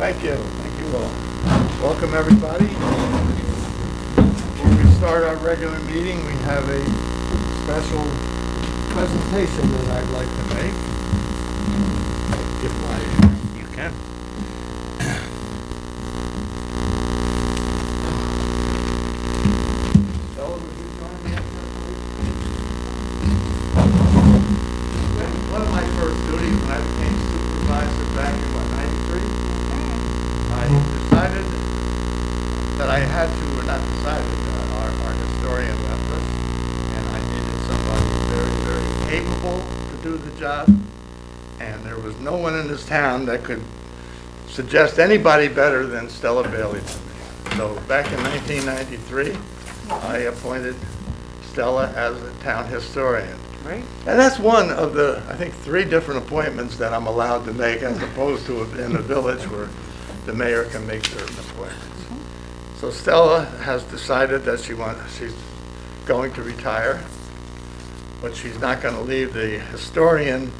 Thank you all. Welcome everybody. Before we start our regular meeting, we have a special presentation that I'd like to make. You can. Stella, would you join me up there, please? One of my first duties when I became supervisor back in 93, I decided that I had to, or not decided, our historian left us, and I needed somebody very, very capable to do the job, and there was no one in this town that could suggest anybody better than Stella Bailey to me. So back in 1993, I appointed Stella as a town historian. Right. And that's one of the, I think, 3 different appointments that I'm allowed to make, as opposed to in a village where the mayor can make certain appointments. So Stella has decided that she's going to retire, but she's not going to leave the historian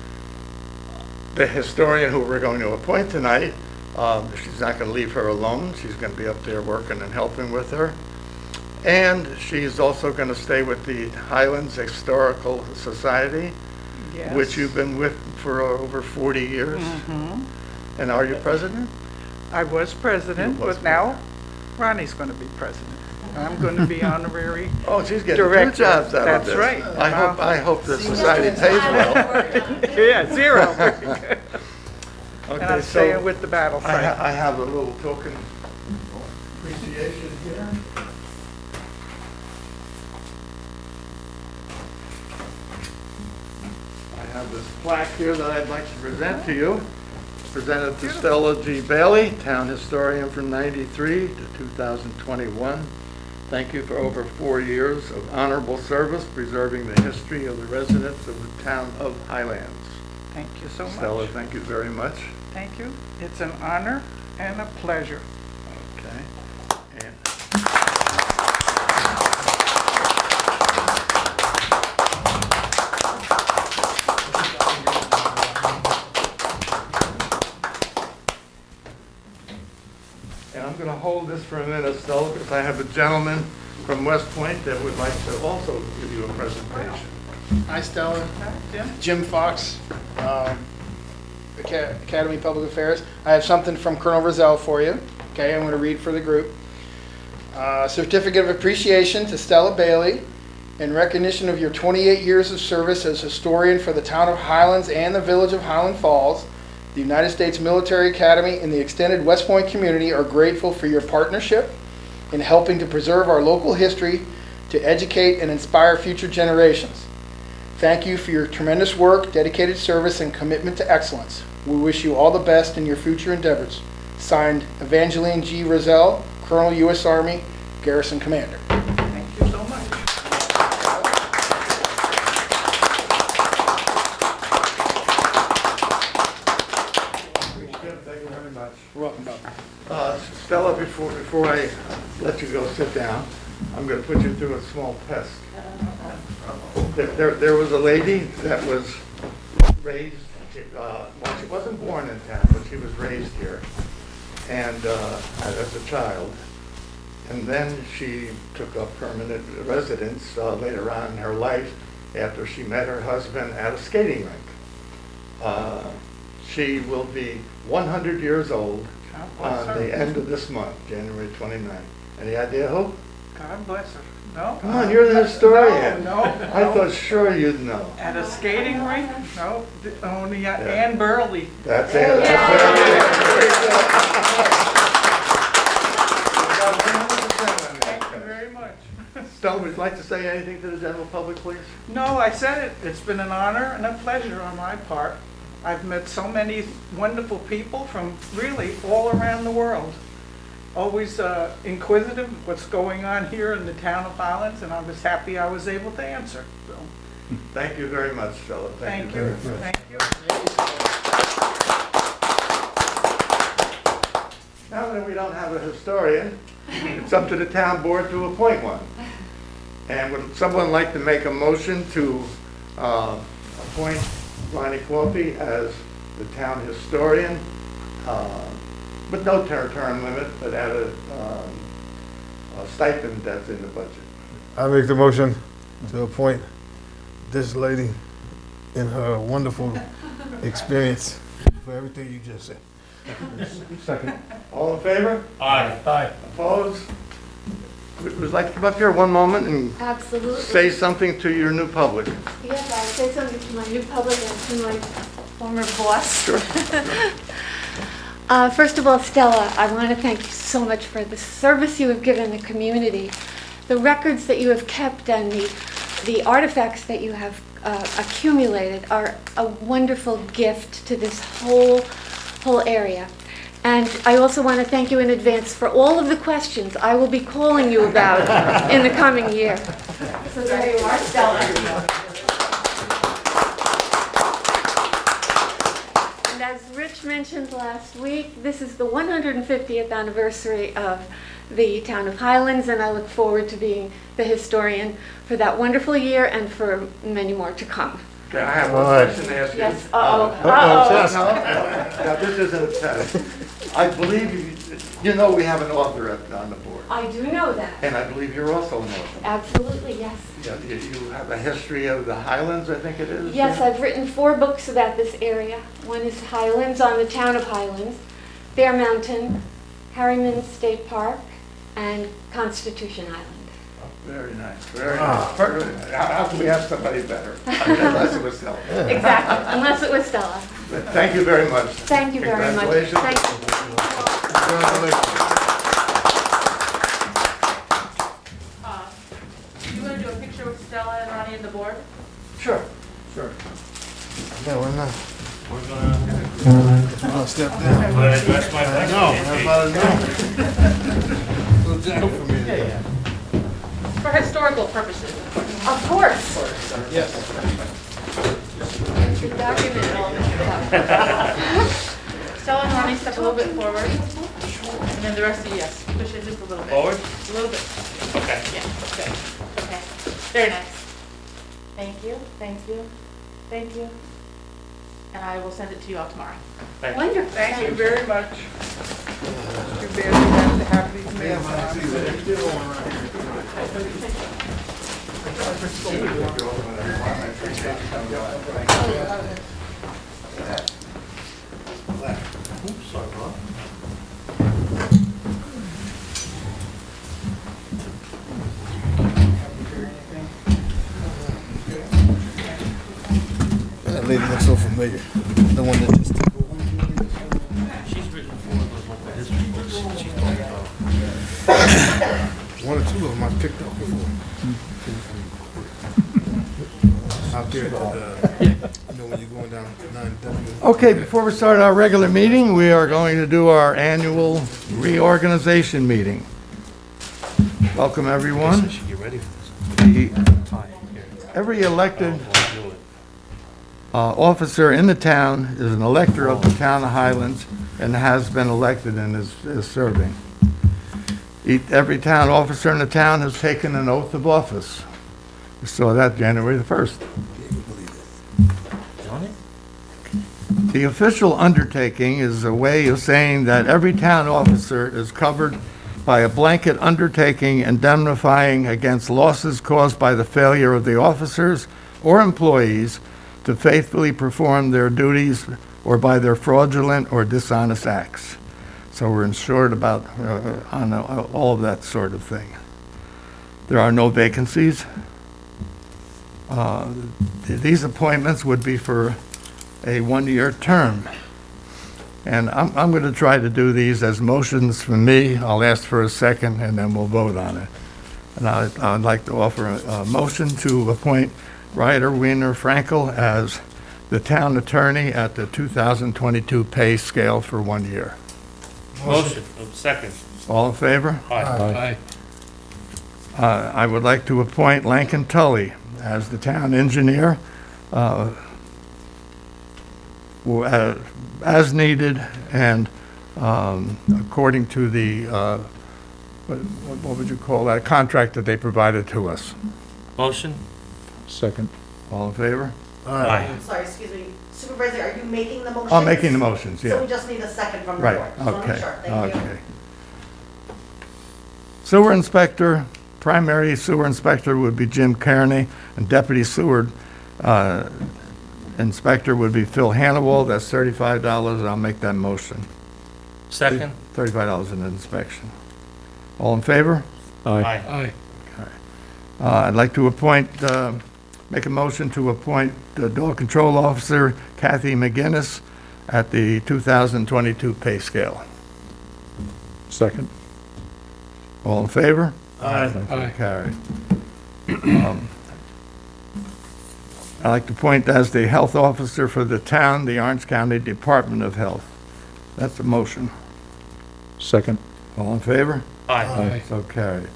who we're going to appoint tonight. She's not going to leave her alone. She's going to be up there working and helping with her. And she's also going to stay with the Highlands Historical Society, Yes. which you've been with for over 40 years. Mhm. And are you president? I was president, You was but now Ronnie's going to be president. I'm going to be honorary. Oh, she's getting Director. 2 jobs out of That's this. right. I hope the society pays well. Yeah, 0. Very good. And Okay, I'm so staying with the battle I front. have a little token appreciation here. I have this plaque here that I'd like to present to you. Presented to Stella G. Bailey, town historian from 93 to 2021. Thank you for over 4 years of honorable service preserving the history of the residents of the town of Highlands. Thank you so much. Stella, thank you very much. Thank you. It's an honor and a pleasure. Okay. And I'm going to hold this for a minute, Stella, because I have a gentleman from West Point that would like to also give you a presentation. Hi, Stella. Jim? Jim Fox, Academy of Public Affairs. I have something from Colonel Rizal for you. Okay, I'm going to read for the group. Certificate of Appreciation to Stella Bailey in recognition of your 28 years of service as historian for the town of Highlands and the village of Highland Falls. The United States Military Academy and the extended West Point community are grateful for your partnership in helping to preserve our local history, to educate and inspire future generations. Thank you for your tremendous work, dedicated service, and commitment to excellence. We wish you all the best in your future endeavors. Signed, Evangeline G. Rizal, Colonel, U.S. Army, Garrison Commander. Thank you so much. Thank you very much. You're welcome, Doc. Stella, before I let you go sit down, I'm going to put you through a small test. There was a lady that was raised, well, she wasn't born in town, but she was raised here, and as a child. And then she took up permanent residence later on in her life after she met her husband at a skating rink. She will be 100 years old God bless on her. the end of this month, January 29th. Any idea who? God bless her. No? Come on, you're the historian. No. I thought sure you'd know. At a skating rink? No, only Ann Burley. That's it. Thank you very much. Stella, would you like to say anything to the general public, please? No, I said it. It's been an honor and a pleasure on my part. I've met so many wonderful people from really all around the world. Always inquisitive of what's going on here in the town of Highlands, and I was happy I was able to answer. So, Thank you very much, Stella. thank you. very much. Thank you. Now that we don't have a historian, it's up to the town board to appoint one. And would someone like to make a motion to appoint Ronnie Coffey as the town historian with no term limit, but at a stipend that's in the budget. I make the motion to appoint this lady in her wonderful experience for everything you just said. Second. All in favor? Aye. Aye. Opposed? Would you like to come up here one moment and Absolutely. say something to your new public? Yes, I'll say something to my new public and to my former boss. Sure. First of all, Stella, I want to thank you so much for the service you have given the community. The records that you have kept and the artifacts that you have accumulated are a wonderful gift to this whole area. And I also want to thank you in advance for all of the questions I will be calling you about in the coming year. So there you are, Stella. And as Rich mentioned last week, this is the 150th anniversary of the town of Highlands, and I look forward to being the historian for that wonderful year and for many more to come. Okay, I have one question to ask you. Yes, uh-oh. Now, this isn't a test. I believe you know we have an author on the board, I do know that. and I believe you're also an author. Absolutely, yes. Yeah, you have a history of the Highlands, I think it is? Yes, I've written 4 books about this area. One is Highlands, on the town of Highlands, Bear Mountain, Harriman State Park, and Constitution Island. Very nice, very nice. How can we have somebody better? Unless it was Stella. Exactly, unless it was Stella. But thank you very much. Thank you very much. Congratulations. Thank you. You want to do a picture with Stella and Ronnie and the board? Sure, sure. Yeah, why not? We're gonna, I'll step down. I'm gonna address my thanks. No, how about it now? Little jacket for me. For historical purposes, of course. Of course. Yes. You should document all this stuff. Stella and Ronnie step a little bit forward. And then the rest of you, yes, push it just a little bit. Forward? A little bit. Okay. Yeah, good. Okay. Very nice. Thank you, thank you, thank you. And I will send it to you all tomorrow. Thanks. Wonderful. Thank you very much. Too bad we have to have these names Oops, sorry, Ron. That lady looks so familiar. The one that just took over. She's written 4 of those local history books. She's talking about. One or 2 of them I picked up before. Out there, you know, when you're going down 9W. Okay, before we start our regular meeting, we are going to do our annual reorganization meeting. Welcome, I everyone. should get ready for this. Time here. Every elected I don't wanna do it. officer in the town is an elector of the town of Highlands and has been elected and is serving. Every town officer in the town has taken an oath of office. We saw that January the 1st. Johnny? The official undertaking is a way of saying that every town officer is covered by a blanket undertaking indemnifying against losses caused by the failure of the officers or employees to faithfully perform their duties or by their fraudulent or dishonest acts. So we're insured about on all of that sort of thing. There are no vacancies. These appointments would be for a 1-year term. And I'm going to try to do these as motions from me. I'll ask for a second, and then we'll vote on it. And I'd like to offer a motion to appoint Ryder Wiener Frankel as the town attorney at the 2022 pay scale for 1 year. Motion. Second. All in favor? Aye. I would like to appoint Lankin Tully as the town engineer as needed and according to the, what would you call that, contract that they provided to us. Motion. Second. All in favor? Aye. Sorry, excuse me. Supervisor, are you making the motion? I'm making the motions, So we yeah. just need a second from the Right, board. Just wanna make okay, sure. Thank you. okay. Sewer inspector, primary sewer inspector would be Jim Kearney, and deputy sewer inspector would be Phil Hannibal. That's $35, and I'll make that motion. Second? $35 in inspection. All in favor? Aye. I'd like to appoint, make a motion to appoint the dog control officer Kathy McGinnis at the 2022 pay scale. Second. All in favor? Aye. Carried. I'd like to appoint as the health officer for the town, the Orange County Department of Health. That's a motion. Second. All in favor? Aye. So carried.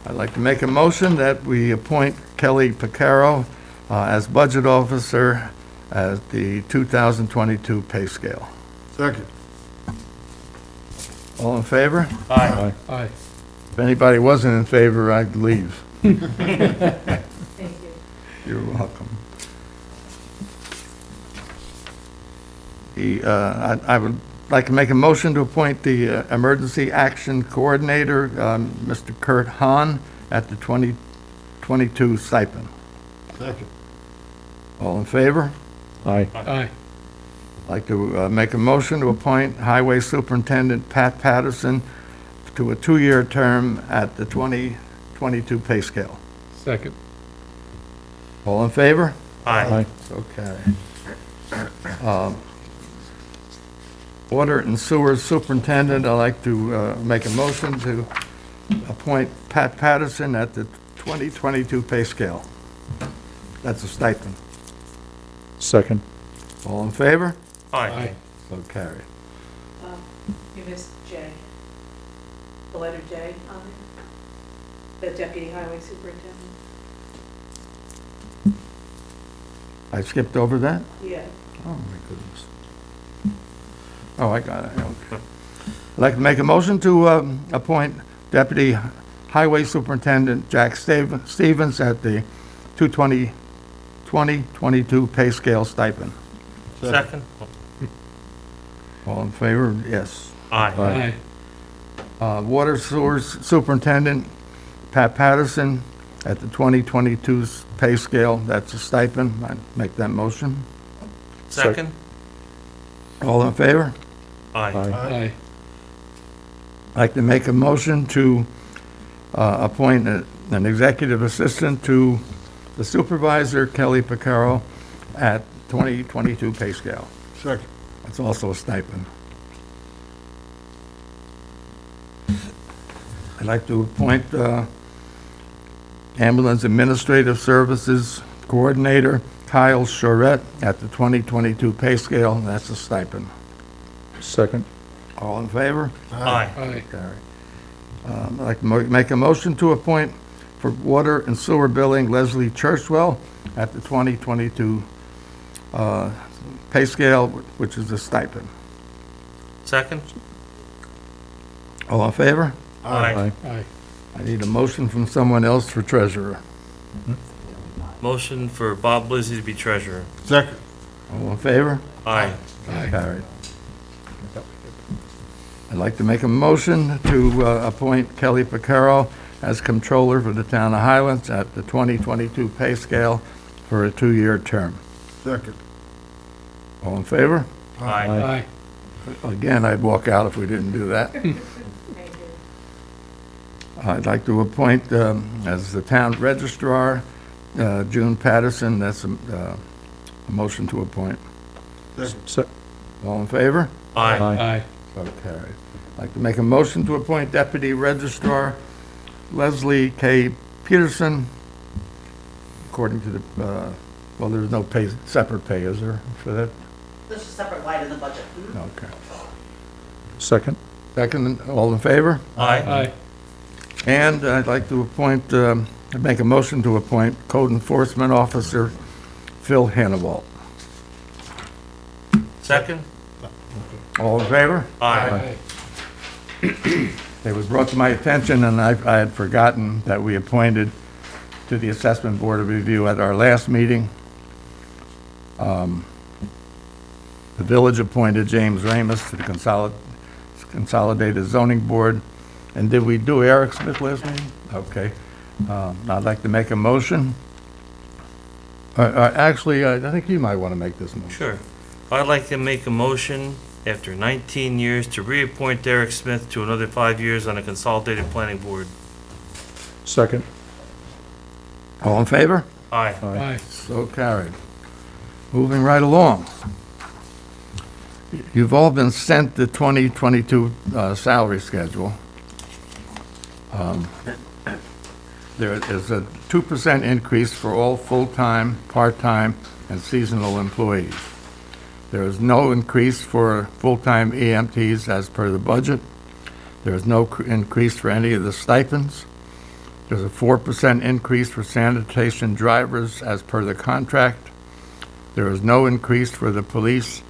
I'd like to make a motion that we appoint Kelly Picaro as budget officer at the 2022 pay scale. Second. All in favor? Aye. Aye. If anybody wasn't in favor, I'd leave. Thank you. You're welcome. I would like to make a motion to appoint the Emergency Action Coordinator, Mr. Kurt Hahn, at the 2022 stipend. Second. All in favor? Aye. Aye. I'd like to make a motion to appoint Highway Superintendent Pat Patterson to a 2-year term at the 2022 pay scale. Second. All in favor? Aye. Okay. Water and Sewer Superintendent, I'd like to make a motion to appoint Pat Patterson at the 2022 pay scale. That's a stipend. Second. All in favor? Aye. So carried. You missed J. The letter J on it. The deputy highway superintendent. I skipped over that? Yeah. Oh, my goodness. Oh, I got it. Okay. I'd like to make a motion to appoint Deputy Highway Superintendent Jack Stevens at the 2022 pay scale stipend. Second? All in favor? Yes. Aye. Water Source Superintendent Pat Patterson at the 2022 pay scale. That's a stipend. I make that motion. Second? All in favor? Aye. Aye. I'd like to make a motion to appoint an executive assistant to the supervisor, Kelly Picaro, at 2022 pay scale. Second. That's also a stipend. I'd like to appoint Ambulance Administrative Services Coordinator Kyle Charette at the 2022 pay scale. That's a stipend. Second. All in favor? Aye. Carried. I'd like to make a motion to appoint for water and sewer billing Leslie Churchwell at the 2022 pay scale, which is a stipend. Second? All in favor? Aye. Aye. I need a motion from someone else for treasurer. Motion for Bob Blizzy to be treasurer. Second. All in favor? Aye. Carried. I'd like to make a motion to appoint Kelly Picaro as comptroller for the town of Highlands at the 2022 pay scale for a 2-year term. Second. All in favor? Aye. Again, I'd walk out if we didn't do that. Thank you. I'd like to appoint as the town registrar June Patterson. That's a motion to appoint. Second. All in favor? Aye. Aye. So carried. I'd like to make a motion to appoint deputy registrar Leslie K. Peterson, according to the, well, there's no pay, separate pay, is there, for that? There's a separate line in the budget. Okay. Second. Second, all in favor? Aye. And I'd like to appoint, make a motion to appoint Code Enforcement Officer Phil Hannibal. Second? All in favor? Aye. It was brought to my attention, and I had forgotten that we appointed to the Assessment Board of Review at our last meeting, The village appointed James Ramus to the Consolidated Zoning Board. And did we do Eric Smith last meeting? Okay. I'd like to make a motion. Actually, I think you might want to make this motion. Sure. I'd like to make a motion after 19 years to reappoint Derek Smith to another 5 years on the Consolidated Planning Board. Second. All in favor? Aye. Aye. So carried. Moving right along. You've all been sent the 2022 salary schedule. There is a 2% increase for all full-time, part-time, and seasonal employees. There is no increase for full-time EMTs as per the budget. There is no increase for any of the stipends. There's a 4% increase for sanitation drivers as per the contract. There is no increase for the police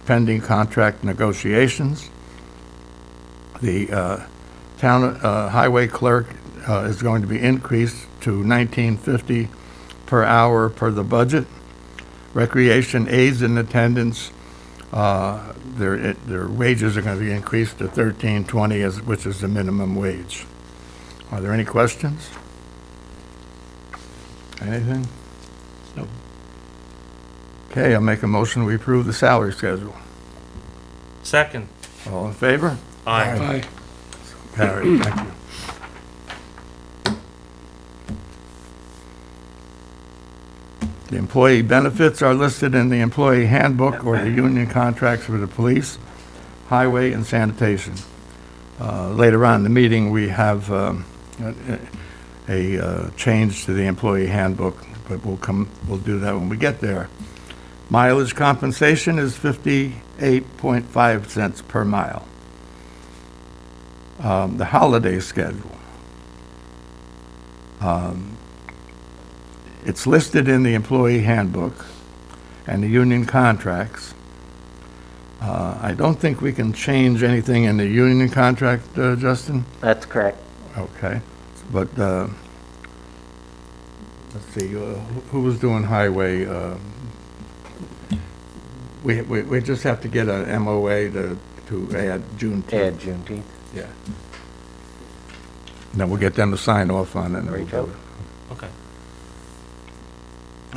pending contract negotiations. The town highway clerk is going to be increased to $19.50 per hour per the budget. Recreation aides in attendance, their wages are going to be increased to $13.20, which is the minimum wage. Are there any questions? Anything? Nope. Okay, I'll make a motion, we approve the salary schedule. Second. All in favor? Aye. Carried, thank you. The employee benefits are listed in the employee handbook or the union contracts for the police, highway, and sanitation. Later on in the meeting, we have a change to the employee handbook, but we'll do that when we get there. Mileage compensation is 58.5 cents per mile. The holiday schedule. It's listed in the employee handbook and the union contracts. I don't think we can change anything in the union contract, Justin? That's correct. Okay, but, let's see, who was doing highway? We just have to get a MOA to add Juneteenth. Add Juneteenth. Yeah. Then we'll get them to sign off on it. and we'll Reach out. do it. Okay.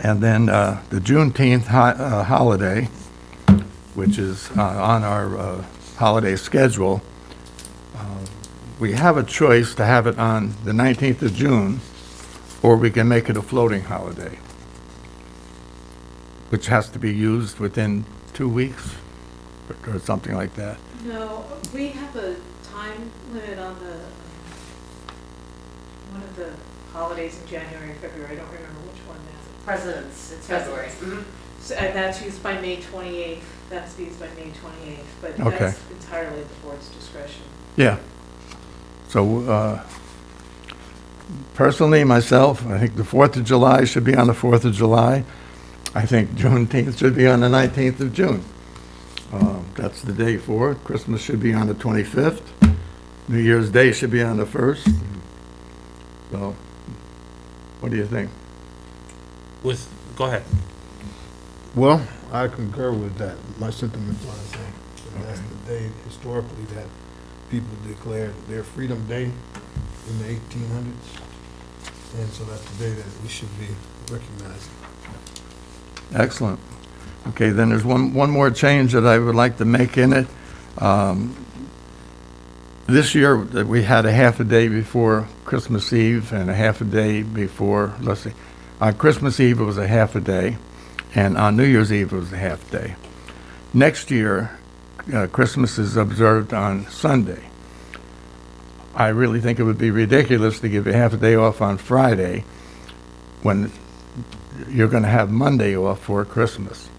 And then the Juneteenth holiday, which is on our holiday schedule, we have a choice to have it on the 19th of June, or we can make it a floating holiday, which has to be used within 2 weeks or something like that. No, we have a time limit on the, one of the holidays in January and February, I don't remember which one now. Presidents, it's February. So, and that's used by May 28th, that's used by May 28th, but Okay. that's entirely at the board's discretion. Yeah. So, personally, myself, I think the 4th of July should be on the 4th of July. I think Juneteenth should be on the 19th of June. That's the day for it. Christmas should be on the 25th. New Year's Day should be on the 1st. So, what do you think? Go ahead. Well, I concur with that. My sentiments are the same. And that's the day historically that people declared their Freedom Day in the 1800s. And so that's the day that we should be recognizing. Excellent. Okay, then there's one more change that I would like to make in it. This year, we had a half a day before Christmas Eve and a half a day before, let's see, on Christmas Eve it was a half a day, and on New Year's Eve it was a half day. Next year, Christmas is observed on Sunday. I really think it would be ridiculous to give you half a day off on Friday when you're going to have Monday off for Christmas.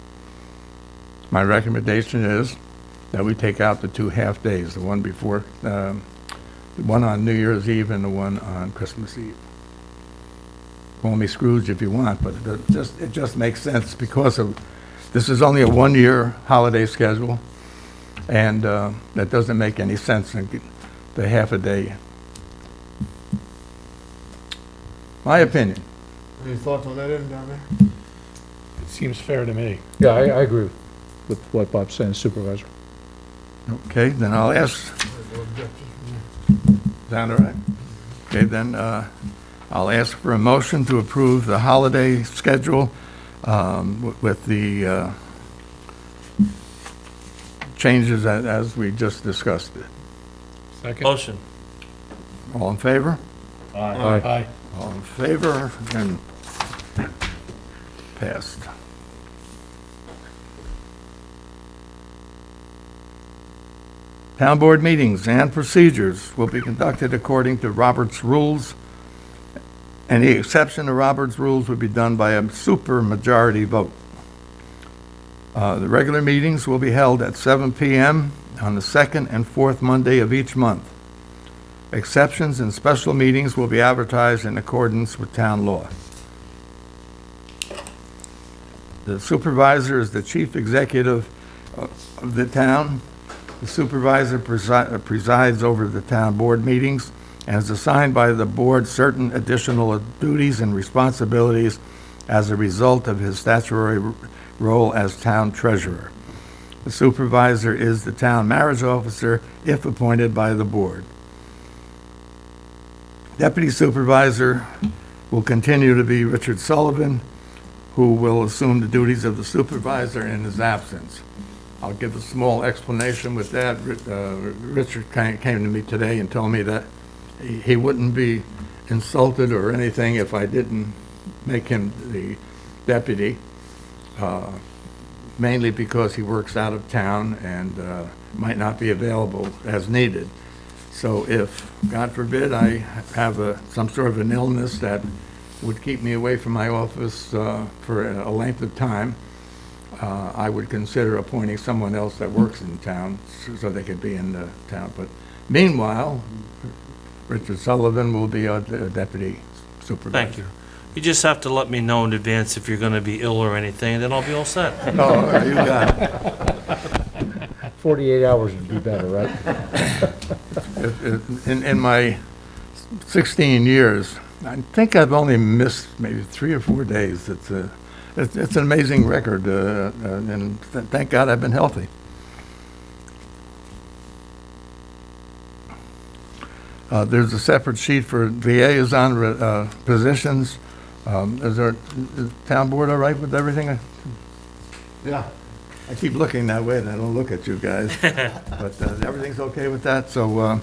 My recommendation is that we take out the 2 half days, the one before, the one on New Year's Eve and the one on Christmas Eve. Call me Scrooge if you want, but it just makes sense because this is only a 1-year holiday schedule, and that doesn't make any sense in the half a day. My opinion. Any thoughts on that end down there? It seems fair to me. Yeah, I agree. with what Bob's saying, supervisor. Okay, then I'll ask, sound all right? Okay, then I'll ask for a motion to approve the holiday schedule with the changes as we just discussed it. Motion. All in favor? Aye. All in favor, and passed. Town board meetings and procedures will be conducted according to Robert's rules. Any exception to Robert's rules would be done by a supermajority vote. The regular meetings will be held at 7 p.m. on the second and fourth Monday of each month. Exceptions and special meetings will be advertised in accordance with town law. The supervisor is the chief executive of the town. The supervisor presides over the town board meetings and is assigned by the board certain additional duties and responsibilities as a result of his statutory role as town treasurer. The supervisor is the town marriage officer if appointed by the board. Deputy supervisor will continue to be Richard Sullivan, who will assume the duties of the supervisor in his absence. I'll give a small explanation with that. Richard came to me today and told me that he wouldn't be insulted or anything if I didn't make him the deputy, mainly because he works out of town and might not be available as needed. So if, God forbid, I have some sort of an illness that would keep me away from my office for a length of time, I would consider appointing someone else that works in town so they could be in the town. But meanwhile, Richard Sullivan will be our deputy supervisor. Thank you. You just have to let me know in advance if you're going to be ill or anything, and then I'll be all set. Oh, you got it. 48 hours would be better, right? In my 16 years, I think I've only missed maybe 3 or 4 days. It's an amazing record, and thank God I've been healthy. There's a separate sheet for liaison positions. Is the town board all right with everything? Yeah. I keep looking that way, and I don't look at you guys. But everything's okay with that? So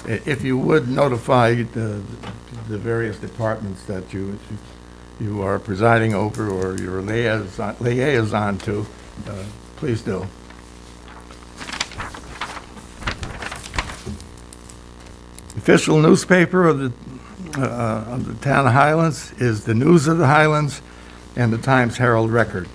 if you would notify the various departments that you are presiding over or your liaison to, please do. Official newspaper of the town of Highlands is the News of the Highlands and the Times Herald Record.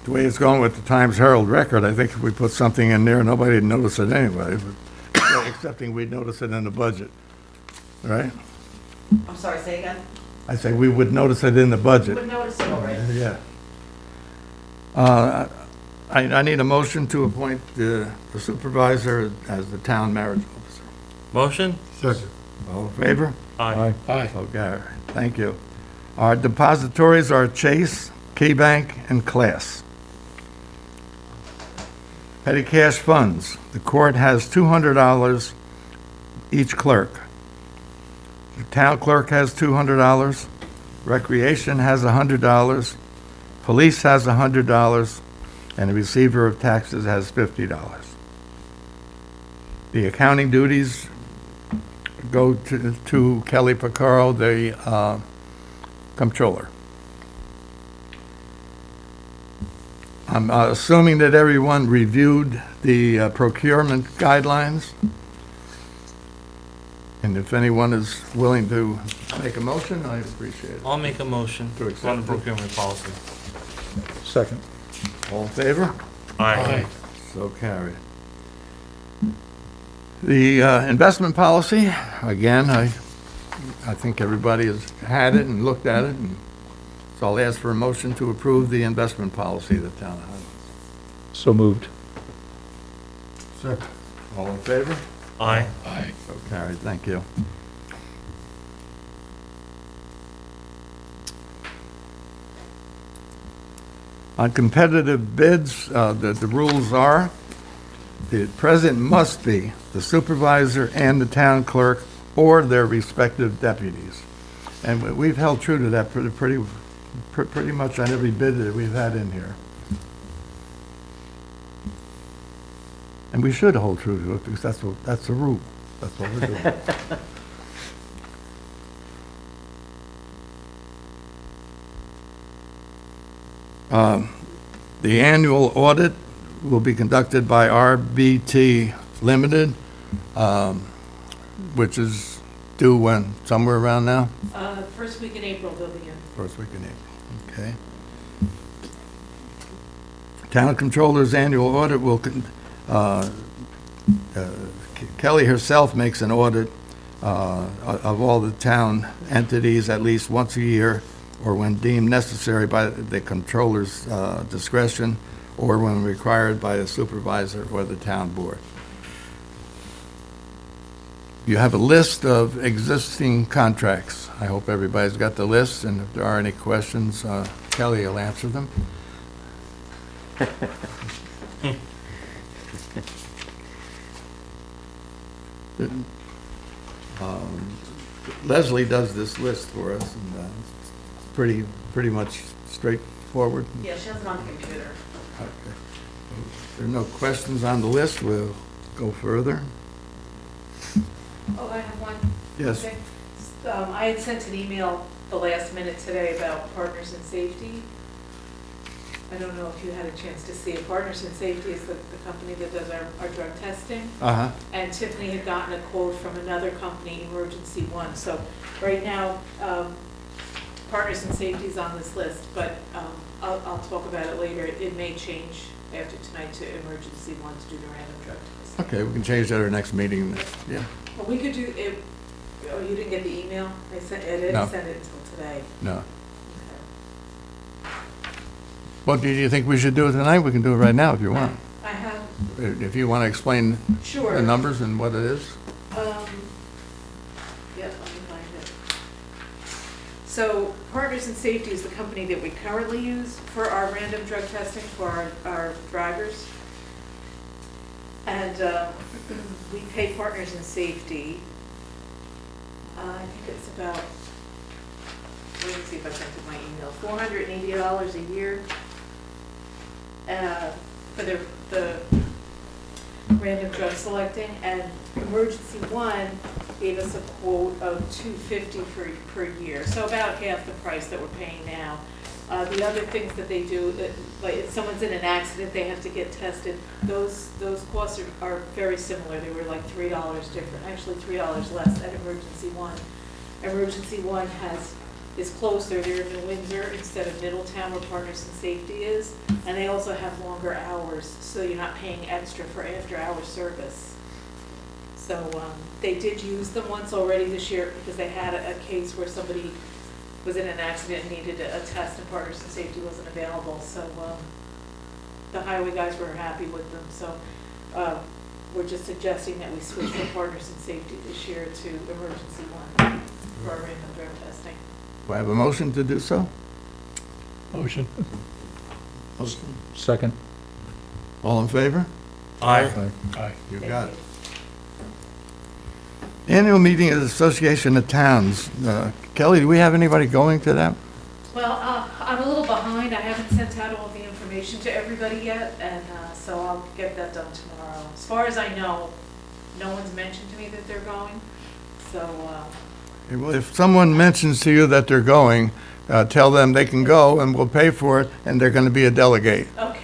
The way it's going with the Times Herald Record, I think if we put something in there, nobody'd notice it anyway, but excepting we'd notice it in the budget, right? I'm sorry, say again? I say we would notice it in the You budget. would notice it already. Yeah. I need a motion to appoint the supervisor as the town marriage officer. Motion? Second. All in favor? Aye. Okay, thank you. Our depositories are Chase, KeyBank, and Class. Petty cash funds. The court has $200 each clerk. The town clerk has $200. Recreation has $100. Police has $100. And the receiver of taxes has $50. The accounting duties go to Kelly Picaro, the comptroller. I'm assuming that everyone reviewed the procurement guidelines. And if anyone is willing to make a motion, I appreciate it. I'll make a motion To accept on the it. procurement policy. Second. All in favor? Aye. So carried. The investment policy, again, I think everybody has had it and looked at it, and so I'll ask for a motion to approve the investment policy of the town of Highlands. So moved. Second. All in favor? Aye. So carried, thank you. On competitive bids, the rules are, the present must be the supervisor and the town clerk or their respective deputies. And we've held true to that pretty much on every bid that we've had in here. And we should hold true to it because that's the rule. That's what we're doing. The annual audit will be conducted by RBT Limited, which is due when? Somewhere around now? First week in April, they'll begin. First week in April, okay. Town Controller's annual audit will, Kelly herself makes an audit of all the town entities at least once a year, or when deemed necessary by the Controller's discretion, or when required by the supervisor or the town board. You have a list of existing contracts. I hope everybody's got the list, and if there are any questions, Kelly will answer them. Leslie does this list for us, and it's pretty much straightforward. Yeah, she has it on the computer. Okay. If there are no questions on the list, we'll go further. Oh, I have one. Yes. Okay. I had sent an email the last minute today about Partners in Safety. I don't know if you had a chance to see it. Partners in Safety is the company that does our drug testing. Uh-huh. And Tiffany had gotten a quote from another company, Emergency One. So right now, Partners in Safety is on this list, but I'll talk about it later. It may change after tonight to Emergency One to do the random drug testing. Okay, we can change that at our next meeting. Yeah. Well, we could do it. Oh, you didn't get the email? I didn't No. send it until today. No. Okay. What do you think we should do tonight? We can do it right now if you want. I have, If you want to explain sure. the numbers and what it is. Yep, let me find it. So Partners in Safety is the company that we currently use for our random drug testing for our drivers. And we pay Partners in Safety, I think it's about, let me see if I sent it my email, $480 a year for the random drug selecting, and Emergency One gave us a quote of $250 per year, so about half the price that we're paying now. The other things that they do, like if someone's in an accident, they have to get tested, those costs are very similar. They were like $3 different, actually $3 less at Emergency One. Emergency One is closer, they're in New Windsor instead of Middletown where Partners in Safety is, and they also have longer hours, so you're not paying extra for after-hour service. So they did use them once already this year because they had a case where somebody was in an accident and needed a test and Partners in Safety wasn't available. So the highway guys were happy with them. So we're just suggesting that we switch from Partners in Safety this year to Emergency One for our random drug testing. Do I have a motion to do so? Motion. Second. All in favor? Aye. Aye. You Thank got it. you. Annual meeting of the Association of Towns. Kelly, do we have anybody going to that? Well, I'm a little behind. I haven't sent out all the information to everybody yet, and so I'll get that done tomorrow. As far as I know, no one's mentioned to me that they're going, so Well, if someone mentions to you that they're going, tell them they can go and we'll pay for it, and they're going to be a delegate. okay,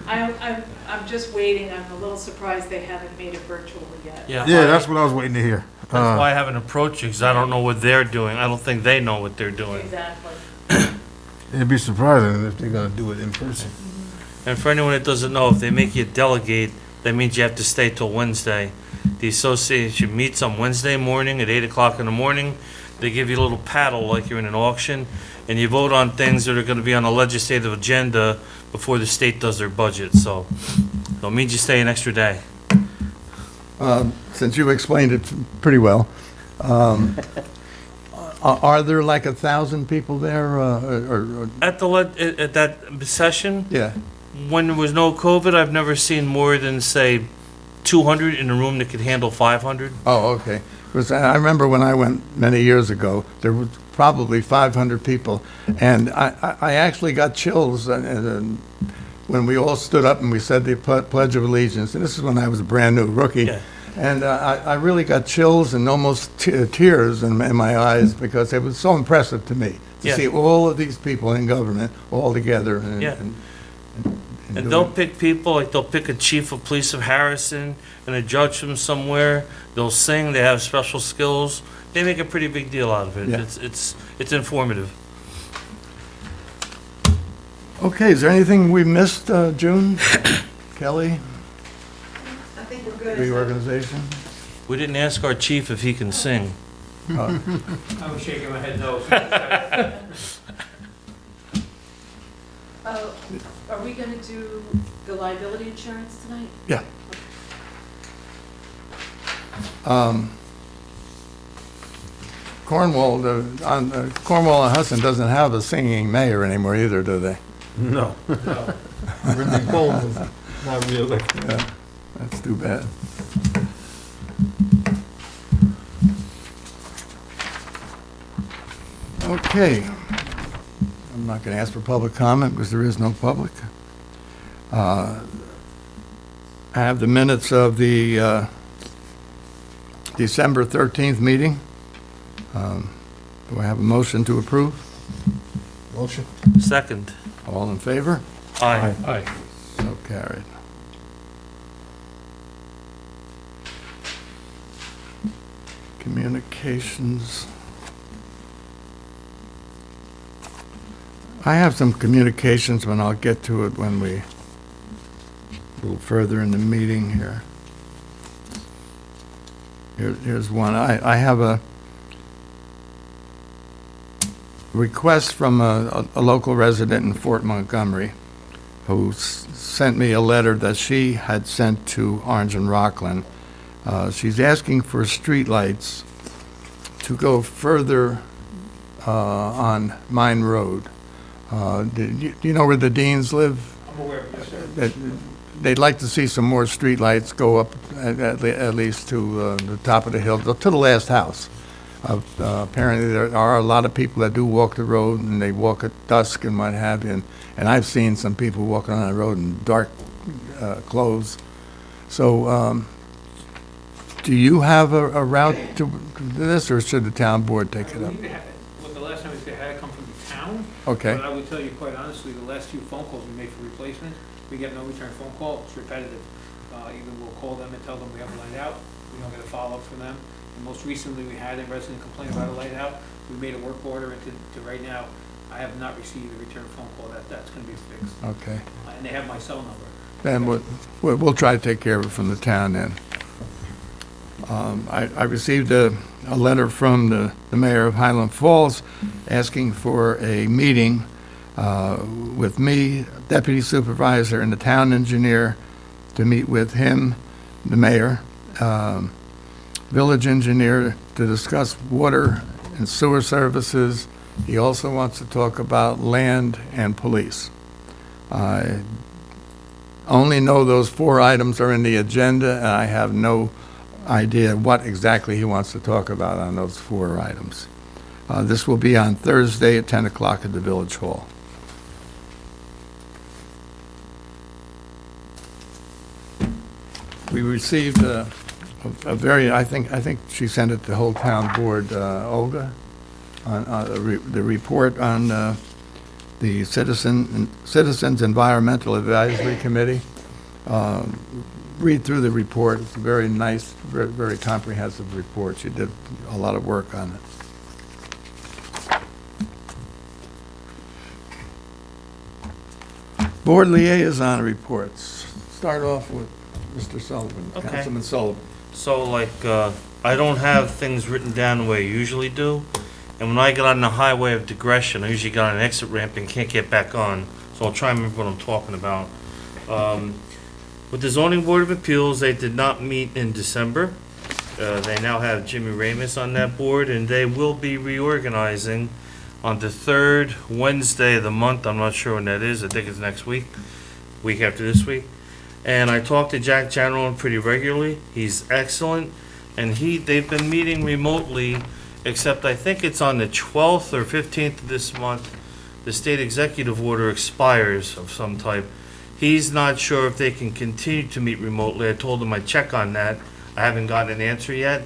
I will. I'm just waiting. I'm a little surprised they haven't made it virtual yet. Yeah, That's what I was waiting to hear. That's why I haven't approached you, because I don't know what they're doing. I don't think they know what they're doing. Exactly. It'd be surprising if they're gonna do it in person. And for anyone that doesn't know, if they make you a delegate, that means you have to stay till Wednesday. The association meets on Wednesday morning at 8 o'clock in the morning. They give you a little paddle like you're in an auction, and you vote on things that are going to be on the legislative agenda before the state does their budget. So it means you stay an extra day. Since you explained it pretty well, Are there like 1,000 people there, or, At at that session, yeah? when there was no COVID, I've never seen more than, say, 200 in a room that could handle 500. Oh, okay. Because I remember when I went many years ago, there was probably 500 people, and I actually got chills when we all stood up and we said the Pledge of Allegiance, and this is when I was a brand-new rookie. Yeah. And I really got chills and almost tears in my eyes because it was so impressive to me to Yeah. see all of these people in government all together. And, Yeah. and And they'll doing- pick people, like they'll pick a chief of police of Harrison and a judge from somewhere. They'll sing, they have special skills. They make a pretty big deal out of it. Yeah. It's informative. Okay, is there anything we missed, June? Kelly? I think we're good. Reorganization? We didn't ask our chief if he can sing. I was shaking my head no. Are we gonna do the liability insurance tonight? Yeah. Cornwall, Cornwall and Hudson doesn't have a singing mayor anymore either, do they? No. Renee Coleman, Not really. yeah, that's too bad. Okay. I'm not going to ask for public comment because there is no public. I have the minutes of the December 13th meeting. Do I have a motion to approve? Motion. Second. All in favor? Aye. Aye. So carried. Communications. I have some communications, but I'll get to it when we, a little further in the meeting here. Here's one. I have a request from a local resident in Fort Montgomery who sent me a letter that she had sent to Orange and Rockland. She's asking for streetlights to go further on Mine Road. Do you know where the Deans live? I'm aware of this, sir. They'd like to see some more streetlights go up at least to the top of the hill, to the last house. Apparently, there are a lot of people that do walk the road, and they walk at dusk and what have you. And I've seen some people walking on the road in dark clothes. So, do you have a route to this, or should the town board take it up? Well, the last time they had it come from the town. Okay. But I would tell you quite honestly, the last few phone calls we made for replacement, we get no return phone call, it's repetitive. Either we'll call them and tell them we have a light out, we don't get a follow-up from them. And most recently, we had a resident complain about a light out, we made a work order, and to right now, I have not received a return phone call, that's gonna be fixed. Okay. And they have my cell number. Then we'll try to take care of it from the town then. I received a letter from the mayor of Highland Falls asking for a meeting with me, deputy supervisor, and the town engineer to meet with him, the mayor, village engineer, to discuss water and sewer services. He also wants to talk about land and police. I only know those 4 items are in the agenda, and I have no idea what exactly he wants to talk about on those 4 items. This will be on Thursday at 10 o'clock at the Village Hall. We received a very, I think she sent it to the whole town board, Olga, on the report on the Citizens Environmental Advisory Committee. Read through the report. It's a very nice, very comprehensive report. She did a lot of work on it. Board liaison reports. Start off with Mr. Sullivan, Okay. Councilman Sullivan. So like, I don't have things written down the way I usually do. And when I get on the highway of digression, I usually get on an exit ramp and can't get back on. So I'll try and remember what I'm talking about. With the Zoning Board of Appeals, they did not meet in December. They now have Jimmy Ramus on that board, and they will be reorganizing on the third Wednesday of the month. I'm not sure when that is. I think it's next week after this week. And I talked to Jack General pretty regularly. He's excellent, and they've been meeting remotely, except I think it's on the 12th or 15th of this month. The state executive order expires of some type. He's not sure if they can continue to meet remotely. I told him I'd check on that. I haven't gotten an answer yet.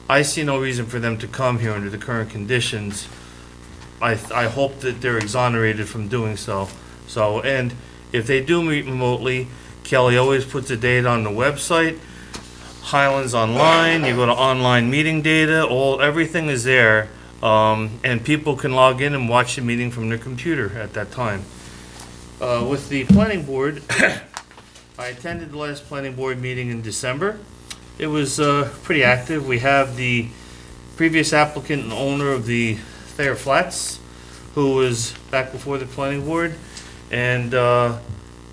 I see no reason for them to come here under the current conditions. I hope that they're exonerated from doing so. And if they do meet remotely, Kelly always puts a date on the website. Highlands Online, you go to online meeting data, everything is there. And people can log in and watch the meeting from their computer at that time. With the planning board, I attended the last planning board meeting in December. It was pretty active. We have the previous applicant and owner of the Thayer Flats, who was back before the planning board, and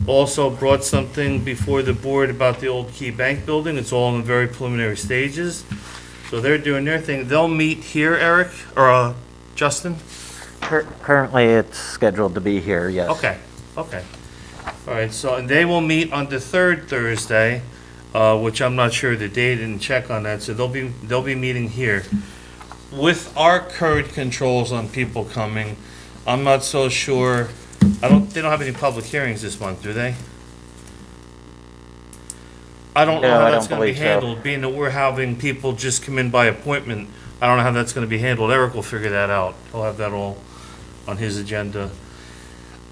also brought something before the board about the old Key Bank building. It's all in very preliminary stages. So they're doing their thing. They'll meet here, Eric, or Justin? Currently, it's scheduled to be here, yes. Okay. All right, so and they will meet on the third Thursday, which I'm not sure the date, and check on that. So they'll be meeting here. With our current controls on people coming, I'm not so sure. They don't have any public hearings this month, do they? I don't know No, how I that's don't going to be believe so. handled, being that we're having people just come in by appointment. I don't know how that's going to be handled. Eric will figure that out. He'll have that all on his agenda.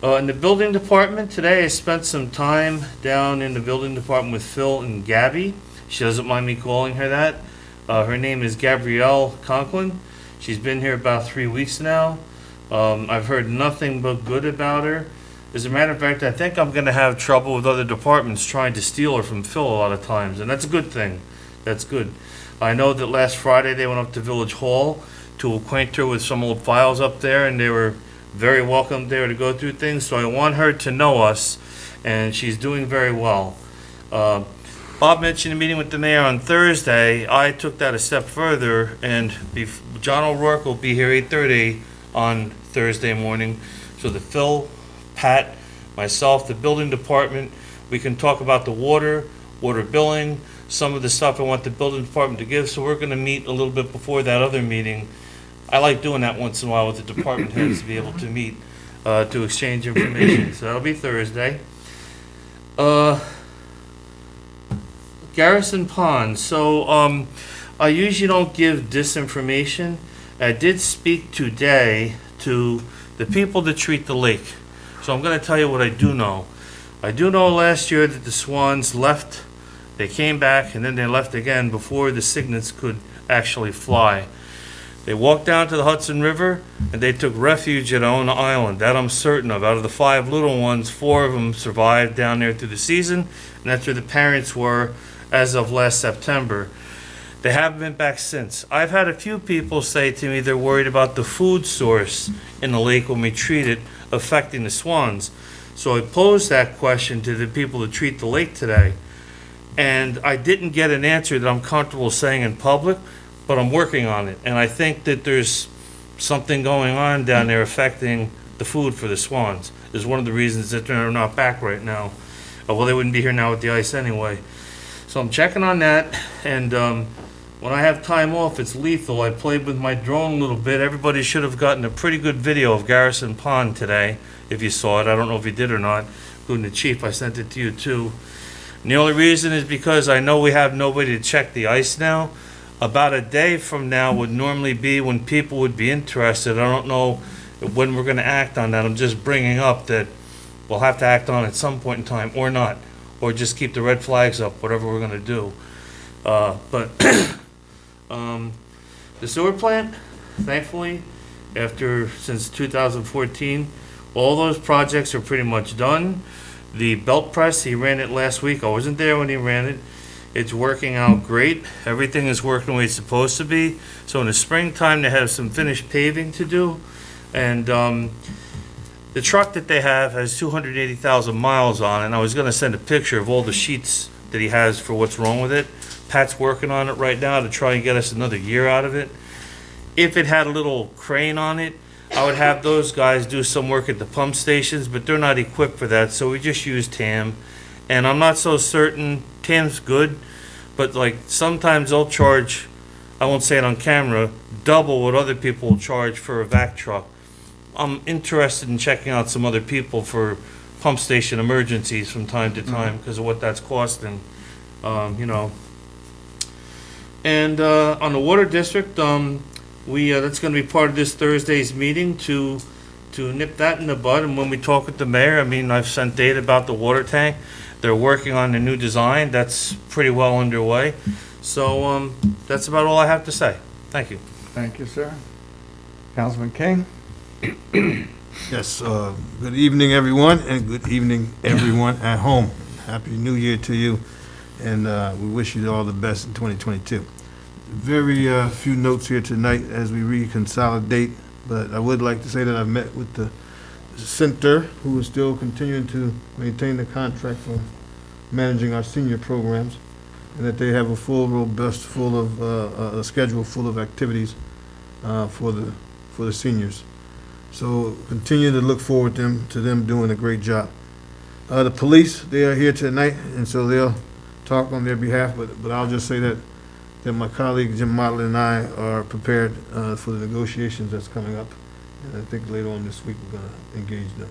In the building department, today I spent some time down in the building department with Phil and Gabby. She doesn't mind me calling her that. Her name is Gabrielle Conklin. She's been here about 3 weeks now. I've heard nothing but good about her. As a matter of fact, I think I'm going to have trouble with other departments trying to steal her from Phil a lot of times, and that's a good thing. That's good. I know that last Friday they went up to Village Hall to acquaint her with some old files up there, and they were very welcome there to go through things, so I want her to know us, and she's doing very well. Bob mentioned a meeting with the mayor on Thursday. I took that a step further, and John O'Rourke will be here 8:30 on Thursday morning, so that Phil, Pat, myself, the building department, we can talk about the water billing, some of the stuff I want the building department to give, so we're gonna meet a little bit before that other meeting. I like doing that once in a while with the department heads, to be able to meet, to exchange information, so that'll be Thursday. Garrison Pond, so, I usually don't give disinformation. I did speak today to the people that treat the lake, so I'm gonna tell you what I do know. I do know last year that the swans left, they came back, and then they left again before the cygnets could actually fly. They walked down to the Hudson River, and they took refuge at Ona Island. That I'm certain of. Out of the 5 little ones, 4 of them survived down there through the season, and that's where the parents were as of last September. They haven't been back since. I've had a few people say to me they're worried about the food source in the lake when we treat it affecting the swans. So I posed that question to the people that treat the lake today, and I didn't get an answer that I'm comfortable saying in public, but I'm working on it, and I think that there's something going on down there affecting the food for the swans. Is one of the reasons that they're not back right now. Well, they wouldn't be here now with the ice anyway. So I'm checking on that, and when I have time off, it's lethal. I played with my drone a little bit. Everybody should have gotten a pretty good video of Garrison Pond today, if you saw it. I don't know if you did or not, including the chief. I sent it to you too. And the only reason is because I know we have nobody to check the ice now. About a day from now would normally be when people would be interested. I don't know when we're going to act on that. I'm just bringing up that we'll have to act on it at some point in time, or not, or just keep the red flags up, whatever we're going to do. But the sewer plant, thankfully, since 2014, all those projects are pretty much done. The belt press, he ran it last week. I wasn't there when he ran it. It's working out great. Everything is working the way it's supposed to be. So in the springtime, they have some finished paving to do. And the truck that they have has 280,000 miles on it. And I was going to send a picture of all the sheets that he has for what's wrong with it. Pat's working on it right now to try and get us another year out of it. If it had a little crane on it, I would have those guys do some work at the pump stations, but they're not equipped for that, so we just use TAM. And I'm not so certain, TAM's good, but like sometimes they'll charge, I won't say it on camera, double what other people will charge for a vac truck. I'm interested in checking out some other people for pump station emergencies from time to time because of what that's costing, you know. And on the water district, that's going to be part of this Thursday's meeting to nip that in the bud. And when we talk with the mayor, I mean, I've sent data about the water tank. They're working on the new design. That's pretty well underway. So that's about all I have to say. Thank you. Thank you, sir. Councilman King? Yes, good evening, everyone, and good evening, everyone at home. Happy New Year to you, and we wish you all the best in 2022. Very few notes here tonight as we reconsolidate, but I would like to say that I've met with the center, who is still continuing to maintain the contract for managing our senior programs, and that they have a full, robust, full of a schedule full of activities for the seniors. So continue to look forward to them doing a great job. The police, they are here tonight, and so they'll talk on their behalf, but I'll just say that my colleague Jim Motley and I are prepared for the negotiations that's coming up. And I think later on this week we're going to engage them.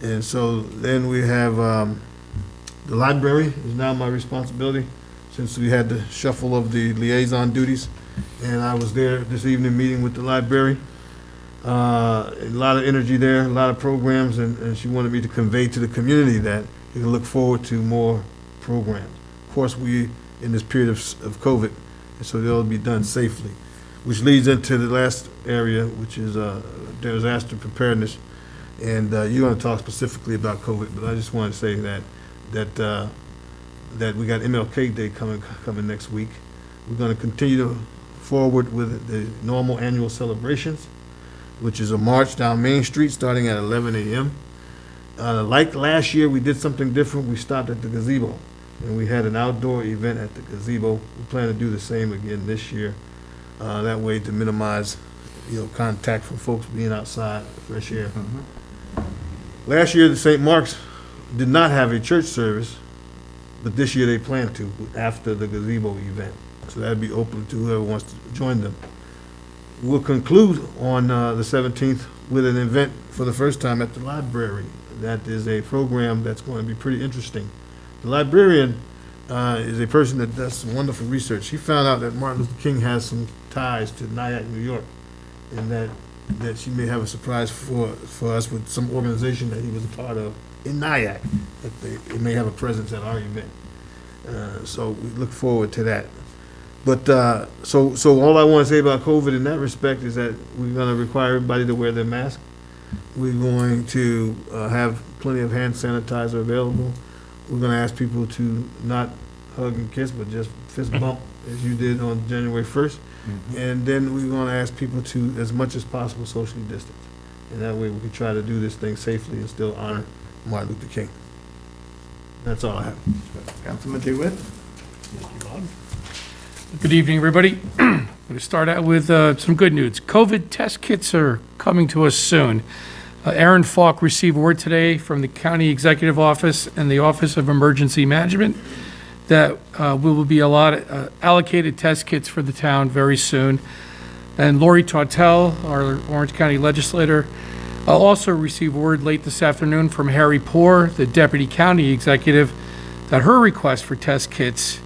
And so then we have the library is now my responsibility since we had the shuffle of the liaison duties. And I was there this evening meeting with the library. A lot of energy there, a lot of programs, and she wanted me to convey to the community that they can look forward to more programs. Of course, we in this period of COVID, and so they'll be done safely, which leads into the last area, which is disaster preparedness. And you're going to talk specifically about COVID, but I just want to say that we got MLK Day coming next week. We're going to continue to forward with the normal annual celebrations, which is a march down Main Street starting at 11 a.m. Like last year, we did something different. We stopped at the gazebo, and we had an outdoor event at the gazebo. We plan to do the same again this year. That way to minimize, contact from folks being outside, fresh air. Last year, the St. Mark's did not have a church service, but this year they plan to after the gazebo event. So that'd be open to whoever wants to join them. We'll conclude on the 17th with an event for the first time at the library. That is a program that's going to be pretty interesting. The librarian is a person that does some wonderful research. She found out that Martin Luther King has some ties to Nyack, New York, and that she may have a surprise for us with some organization that he was a part of in Nyack, that they may have a presence at our event. So we look forward to that. But so all I want to say about COVID in that respect is that we're going to require everybody to wear their mask. We're going to have plenty of hand sanitizer available. We're going to ask people to not hug and kiss, but just fist bump as you did on January 1st. And then we're going to ask people to, as much as possible, socially distance. And that way we can try to do this thing safely and still honor Martin Luther King. That's all I have. Councilman DeWitt? Good evening, everybody. I'm going to start out with some good news. COVID test kits are coming to us soon. Aaron Falk received word today from the County Executive Office and the Office of Emergency Management that we will be allocated test kits for the town very soon. And Lori Tautel, our Orange County legislator, also received word late this afternoon from Harry Poor, the Deputy County Executive, that her request for test kits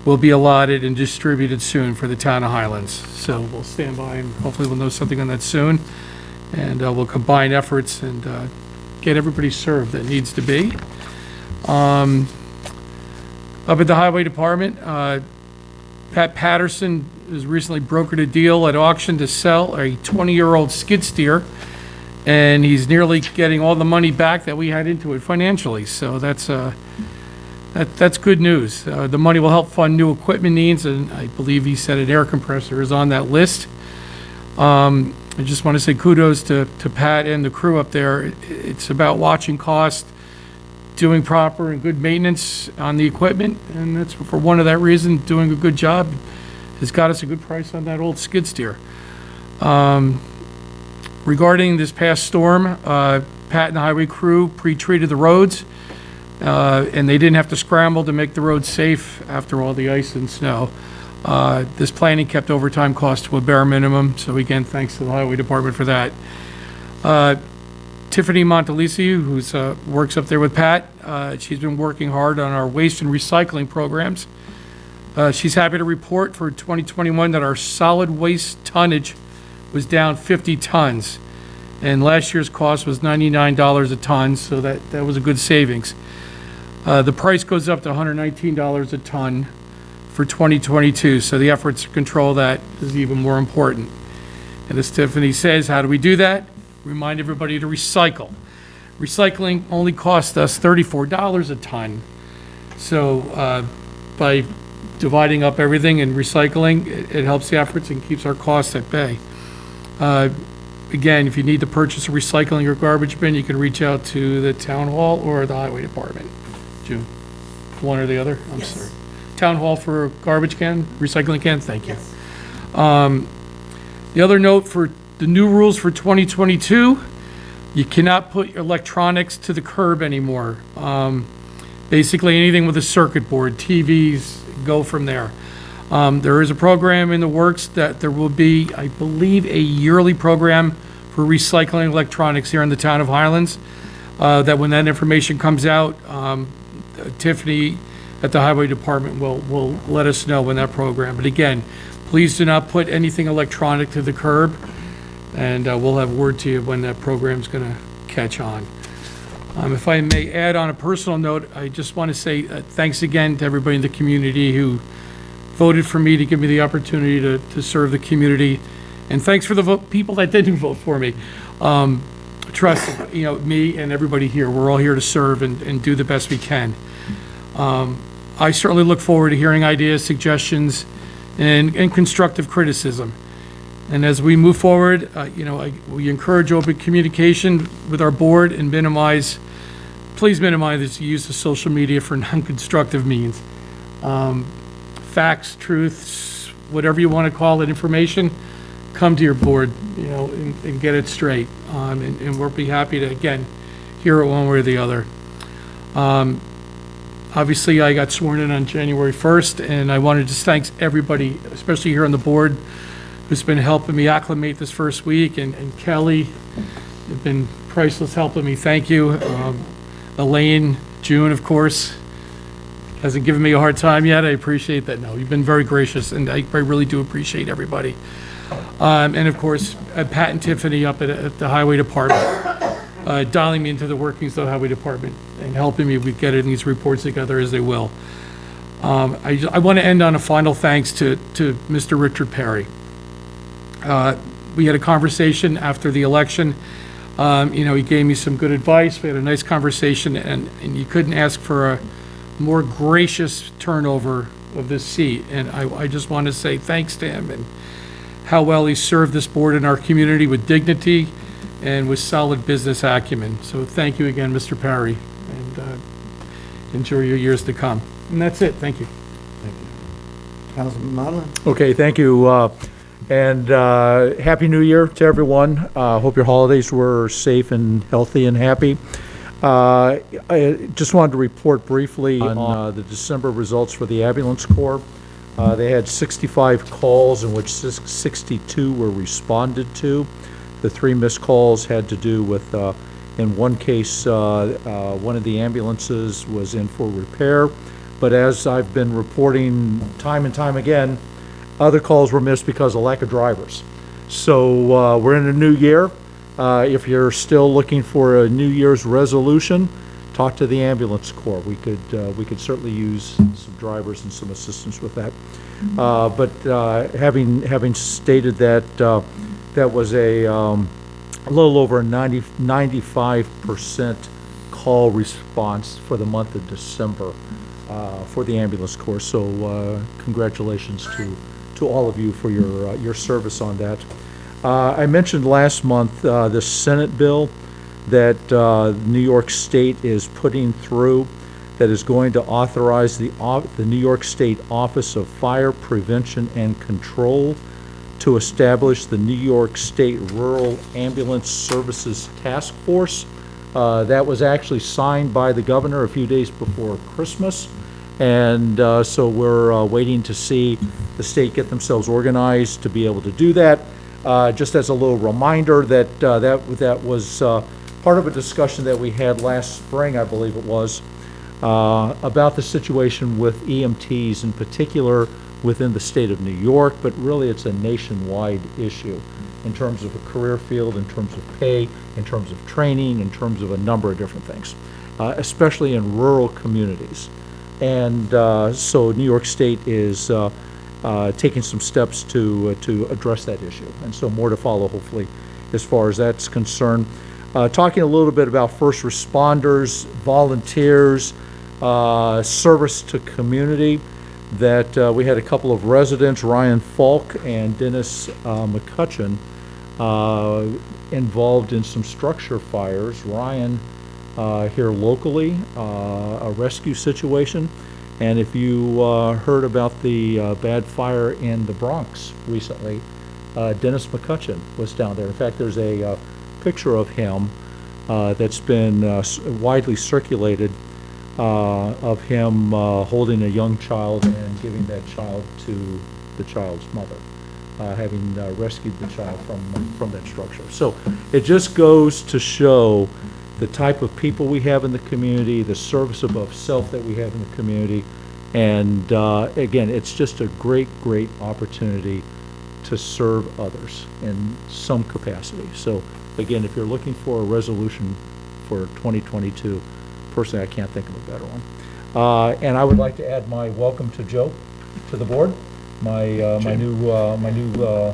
will be allotted and distributed soon for the town of Highlands. So we'll stand by and hopefully we'll know something on that soon. And we'll combine efforts and get everybody served that needs to be. Up at the Highway Department, Pat Patterson has recently brokered a deal at auction to sell a 20-year-old skid steer, and he's nearly getting all the money back that we had into it financially. So that's good news. The money will help fund new equipment needs, and I believe he said an air compressor is on that list. I just want to say kudos to Pat and the crew up there. It's about watching cost, doing proper and good maintenance on the equipment, and that's for one of that reason, doing a good job has got us a good price on that old skid steer. Regarding this past storm, Pat and the highway crew pre-treated the roads, and they didn't have to scramble to make the roads safe after all the ice and snow. This planning kept overtime costs to a bare minimum, so again, thanks to the highway department for that. Tiffany Montalisi, who works up there with Pat, she's been working hard on our waste and recycling programs. She's happy to report for 2021 that our solid waste tonnage was down 50 tons. And last year's cost was $99 a ton, so that was a good savings. The price goes up to $119 a ton for 2022, so the efforts to control that is even more important. And as Tiffany says, how do we do that? Remind everybody to recycle. Recycling only costs us $34 a ton. So by dividing up everything and recycling, it helps the efforts and keeps our costs at bay. Again, if you need to purchase a recycling or garbage bin, you can reach out to the town hall or the highway department. June, one or the other? I'm Yes. sorry. Town hall for garbage can, recycling can, thank you. Yes. The other note for the new rules for 2022, you cannot put your electronics to the curb anymore. Basically, anything with a circuit board, TVs, go from there. There is a program in the works that there will be, I believe, a yearly program for recycling electronics here in the town of Highlands. That when that information comes out, Tiffany at the highway department will let us know when that program. But again, please do not put anything electronic to the curb, and we'll have word to you when that program's going to catch on. If I may add on a personal note, I just want to say thanks again to everybody in the community who voted for me to give me the opportunity to serve the community. And thanks for the people that didn't vote for me. Trust, me and everybody here, we're all here to serve and do the best we can. I certainly look forward to hearing ideas, suggestions, and constructive criticism. And as we move forward, we encourage open communication with our board and please minimize the use of social media for non-constructive means. Facts, truths, whatever you want to call it, information, come to your board, and get it straight. And we'll be happy to, again, hear it one way or the other. Obviously, I got sworn in on January 1st, and I want to just thank everybody, especially here on the board, who's been helping me acclimate this first week, and Kelly, you've been priceless helping me. Thank you. Elaine, June, of course, hasn't given me a hard time yet. I appreciate that. No, you've been very gracious, and I really do appreciate everybody. And of course, Pat and Tiffany up at the highway department, dialing me into the workings of the highway department and helping me with getting these reports together as they will. I want to end on a final thanks to Mr. Richard Perry. We had a conversation after the election. He gave me some good advice. We had a nice conversation, and you couldn't ask for a more gracious turnover of this seat. And I just want to say thanks to him and how well he served this board and our community with dignity and with solid business acumen. So thank you again, Mr. Perry, and enjoy your years to come. And that's it. Thank you. Thank you. Councilman Modlin? Okay, thank you. And Happy New Year to everyone. Hope your holidays were safe and healthy and happy. I just wanted to report briefly on the December results for the Ambulance Corps. They had 65 calls, in which 62 were responded to. The 3 missed calls had to do with, in one case, one of the ambulances was in for repair. But as I've been reporting time and time again, other calls were missed because of lack of drivers. So we're in a new year. If you're still looking for a New Year's resolution, talk to the Ambulance Corps. We could certainly use some drivers and some assistance with that. But having stated that, that was a little over a 95% call response for the month of December for the Ambulance Corps. So congratulations to all of you for your service on that. I mentioned last month the Senate bill that New York State is putting through that is going to authorize the New York State Office of Fire Prevention and Control to establish the New York State Rural Ambulance Services Task Force. That was actually signed by the governor a few days before Christmas. And so we're waiting to see the state get themselves organized to be able to do that. Just as a little reminder that that was part of a discussion that we had last spring, I believe it was, about the situation with EMTs in particular within the state of New York, but really it's a nationwide issue in terms of a career field, in terms of pay, in terms of training, in terms of a number of different things, especially in rural communities. And so New York State is taking some steps to address that issue. And so more to follow, hopefully, as far as that's concerned. Talking a little bit about first responders, volunteers, service to community, that we had a couple of residents, Ryan Falk and Dennis McCutcheon, involved in some structure fires. Ryan here locally, a rescue situation. And if you heard about the bad fire in the Bronx recently, Dennis McCutcheon was down there. In fact, there's a picture of him that's been widely circulated of him holding a young child and giving that child to the child's mother, having rescued the child from that structure. So it just goes to show the type of people we have in the community, the service above self that we have in the community, and again, it's just a great, great opportunity to serve others in some capacity. So again, if you're looking for a resolution for 2022, personally, I can't think of a better one. And I would like to add my welcome to Joe to the board, my new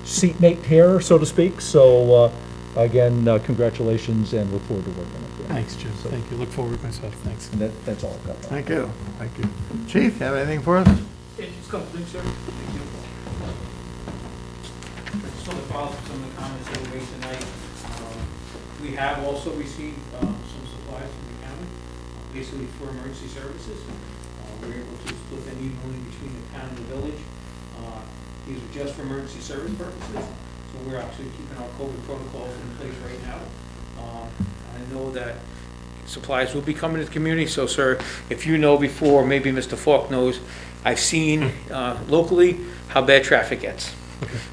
seatmate here, so to speak. So again, congratulations, and look forward to working with you. Thanks, Jim. Thank you. Look forward myself. Thanks. And that's all I've got. Thank you. Thank you. Chief, have anything for us? Yeah, just a couple things, sir. Thank you. I just want to follow up some of the comments that were made tonight. We have also received some supplies from the county, basically for emergency services. We're able to split them evenly between the town and the village. These are just for emergency service purposes, so we're actually keeping our COVID protocols in place right now. I know that supplies will be coming to the community, so sir, if you know before, maybe Mr. Falk knows, I've seen locally how bad traffic gets.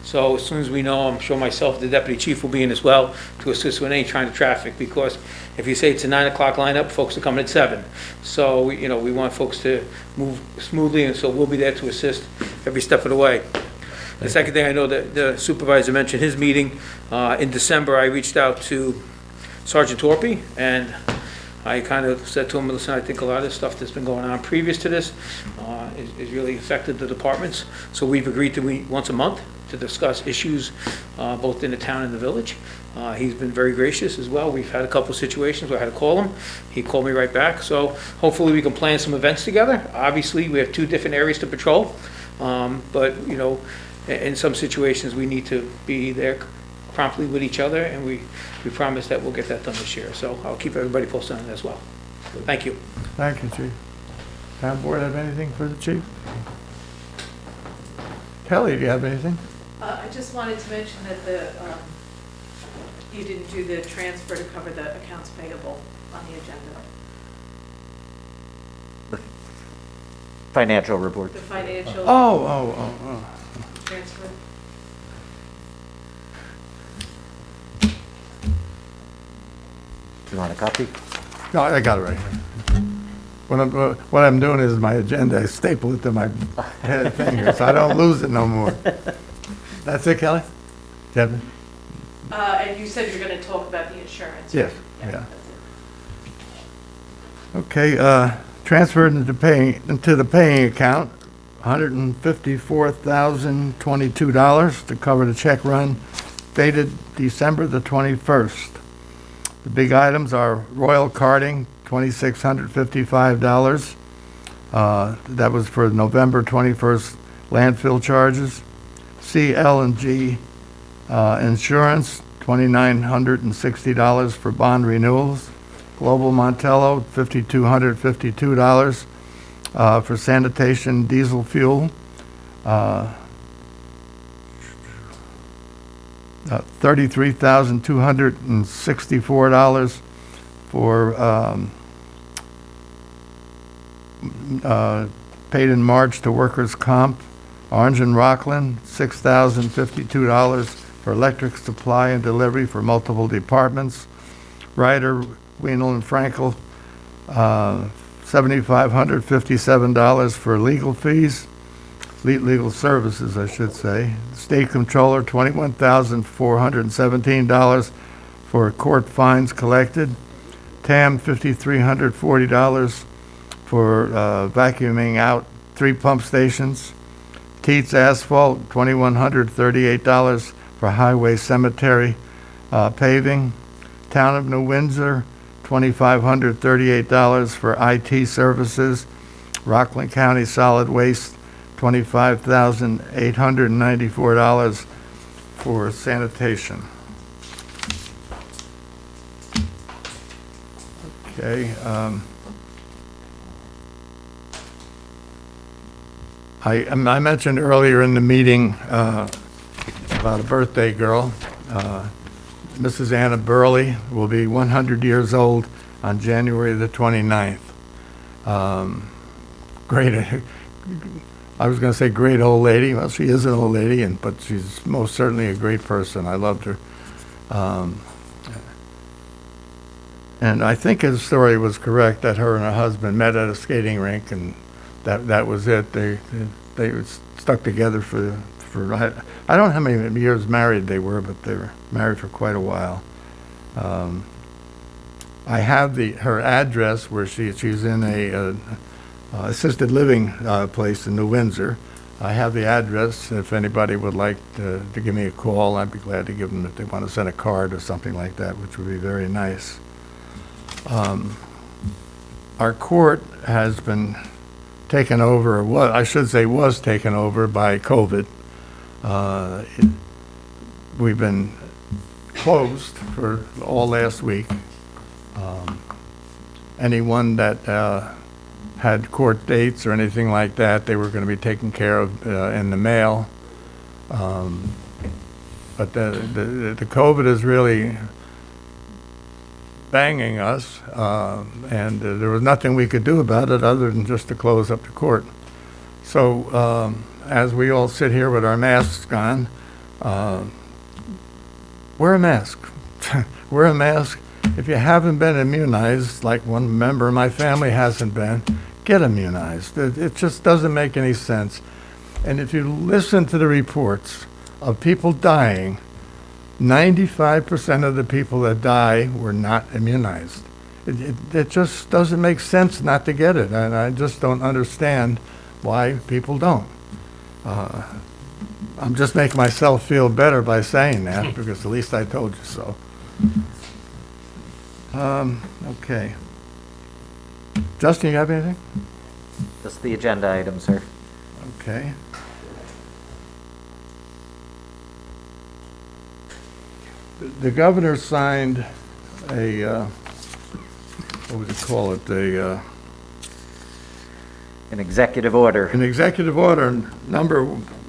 So as soon as we know, I'm sure myself, the deputy chief will be in as well to assist with any kind of traffic, because if you say it's a 9 o'clock lineup, folks are coming at 7. So, we want folks to move smoothly, and so we'll be there to assist every step of the way. The second thing, I know that the supervisor mentioned his meeting. In December, I reached out to Sergeant Torpy, and I kind of said to him, listen, I think a lot of this stuff that's been going on previous to this is really affected the departments. So we've agreed to meet once a month to discuss issues both in the town and the village. He's been very gracious as well. We've had a couple of situations where I had to call him. He called me right back. So hopefully we can plan some events together. Obviously, we have 2 different areas to patrol. But, in some situations, we need to be there promptly with each other, and we promise that we'll get that done this year. So I'll keep everybody posted on it as well. Thank you. Thank you, Chief. Town board have anything for the chief? Kelly, do you have anything? I just wanted to mention that you didn't do the transfer to cover the accounts payable on the agenda. Financial report. The financial Oh. transfer. Do you want a copy? No, I got it right here. What I'm doing is my agenda, I staple it to my head finger, so I don't lose it no more. That's it, Kelly? Devin? And you said you're going to talk about the insurance. Yes, right? yeah. That's it. Okay, transferred into the paying account, $154,022 to cover the check run dated December the 21st. The big items are Royal Carding, $2,655. That was for November 21st landfill charges. CL&G Insurance, $2,960 for bond renewals. Global Montello, $5,252 for sanitation diesel fuel. $33,264 for paid in March to workers' comp. Orange and Rockland, $6,052 for electric supply and delivery for multiple departments. Ryder, Wienel, and Frankel, $7,557 for legal fees, legal services, I should say. State Controller, $21,417 for court fines collected. TAM, $5,340 for vacuuming out 3 pump stations. Teats Asphalt, $2,138 for highway cemetery paving. Town of New Windsor, $2,538 for IT services. Rockland County Solid Waste, $25,894 for sanitation. Okay. I mentioned earlier in the meeting about a birthday girl. Mrs. Anna Burley will be 100 years old on January the 29th. Great, I was going to say great old lady. Well, she is an old lady, but she's most certainly a great person. I loved her. And I think his story was correct that her and her husband met at a skating rink, and that was it. They stuck together for I don't know how many years married they were, but they were married for quite a while. I have her address where she's in a assisted living place in New Windsor. I have the address. If anybody would like to give me a call, I'd be glad to give them if they want to send a card or something like that, which would be very nice. Our court has been taken over, I should say was taken over by COVID. We've been closed for all last week. Anyone that had court dates or anything like that, they were going to be taken care of in the mail. But the COVID is really banging us, and there was nothing we could do about it other than just to close up the court. So as we all sit here with our masks on, wear a mask. Wear a mask. If you haven't been immunized, like one member of my family hasn't been, get immunized. It just doesn't make any sense. And if you listen to the reports of people dying, 95% of the people that die were not immunized. It just doesn't make sense not to get it, and I just don't understand why people don't. I'm just making myself feel better by saying that, because at least I told you so. Okay. Justin, you have anything? Just the agenda item, sir. Okay. The governor signed a, what would you call it, An executive order. an executive order number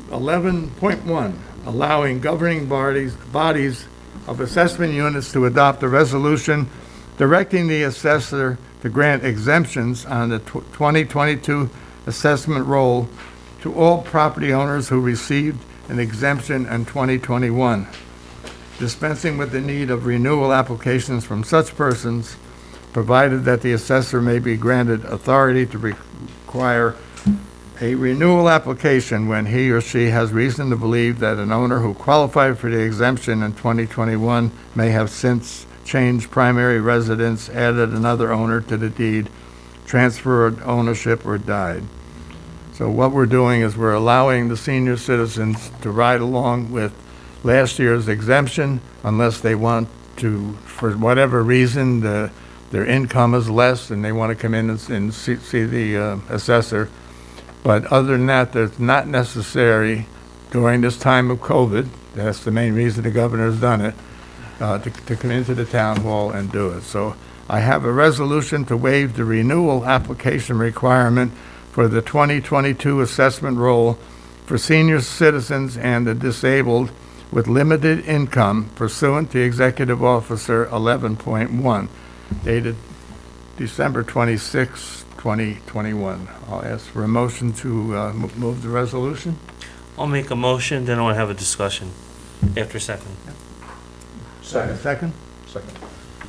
11.1, allowing governing bodies of assessment units to adopt a resolution directing the assessor to grant exemptions on the 2022 assessment roll to all property owners who received an exemption in 2021, dispensing with the need of renewal applications from such persons, provided that the assessor may be granted authority to require a renewal application when he or she has reason to believe that an owner who qualified for the exemption in 2021 may have since changed primary residence, added another owner to the deed, transferred ownership, or died. So what we're doing is we're allowing the senior citizens to ride along with last year's exemption unless they want to, for whatever reason, their income is less and they want to come in and see the assessor. But other than that, it's not necessary during this time of COVID. That's the main reason the governor's done it. to come into the town hall and do it. So I have a resolution to waive the renewal application requirement for the 2022 assessment roll for senior citizens and the disabled with limited income pursuant to Executive Officer 11.1, dated December 26, 2021. I'll ask for a motion to move the resolution. I'll make a motion, then I'll have a discussion after second. Second. Second?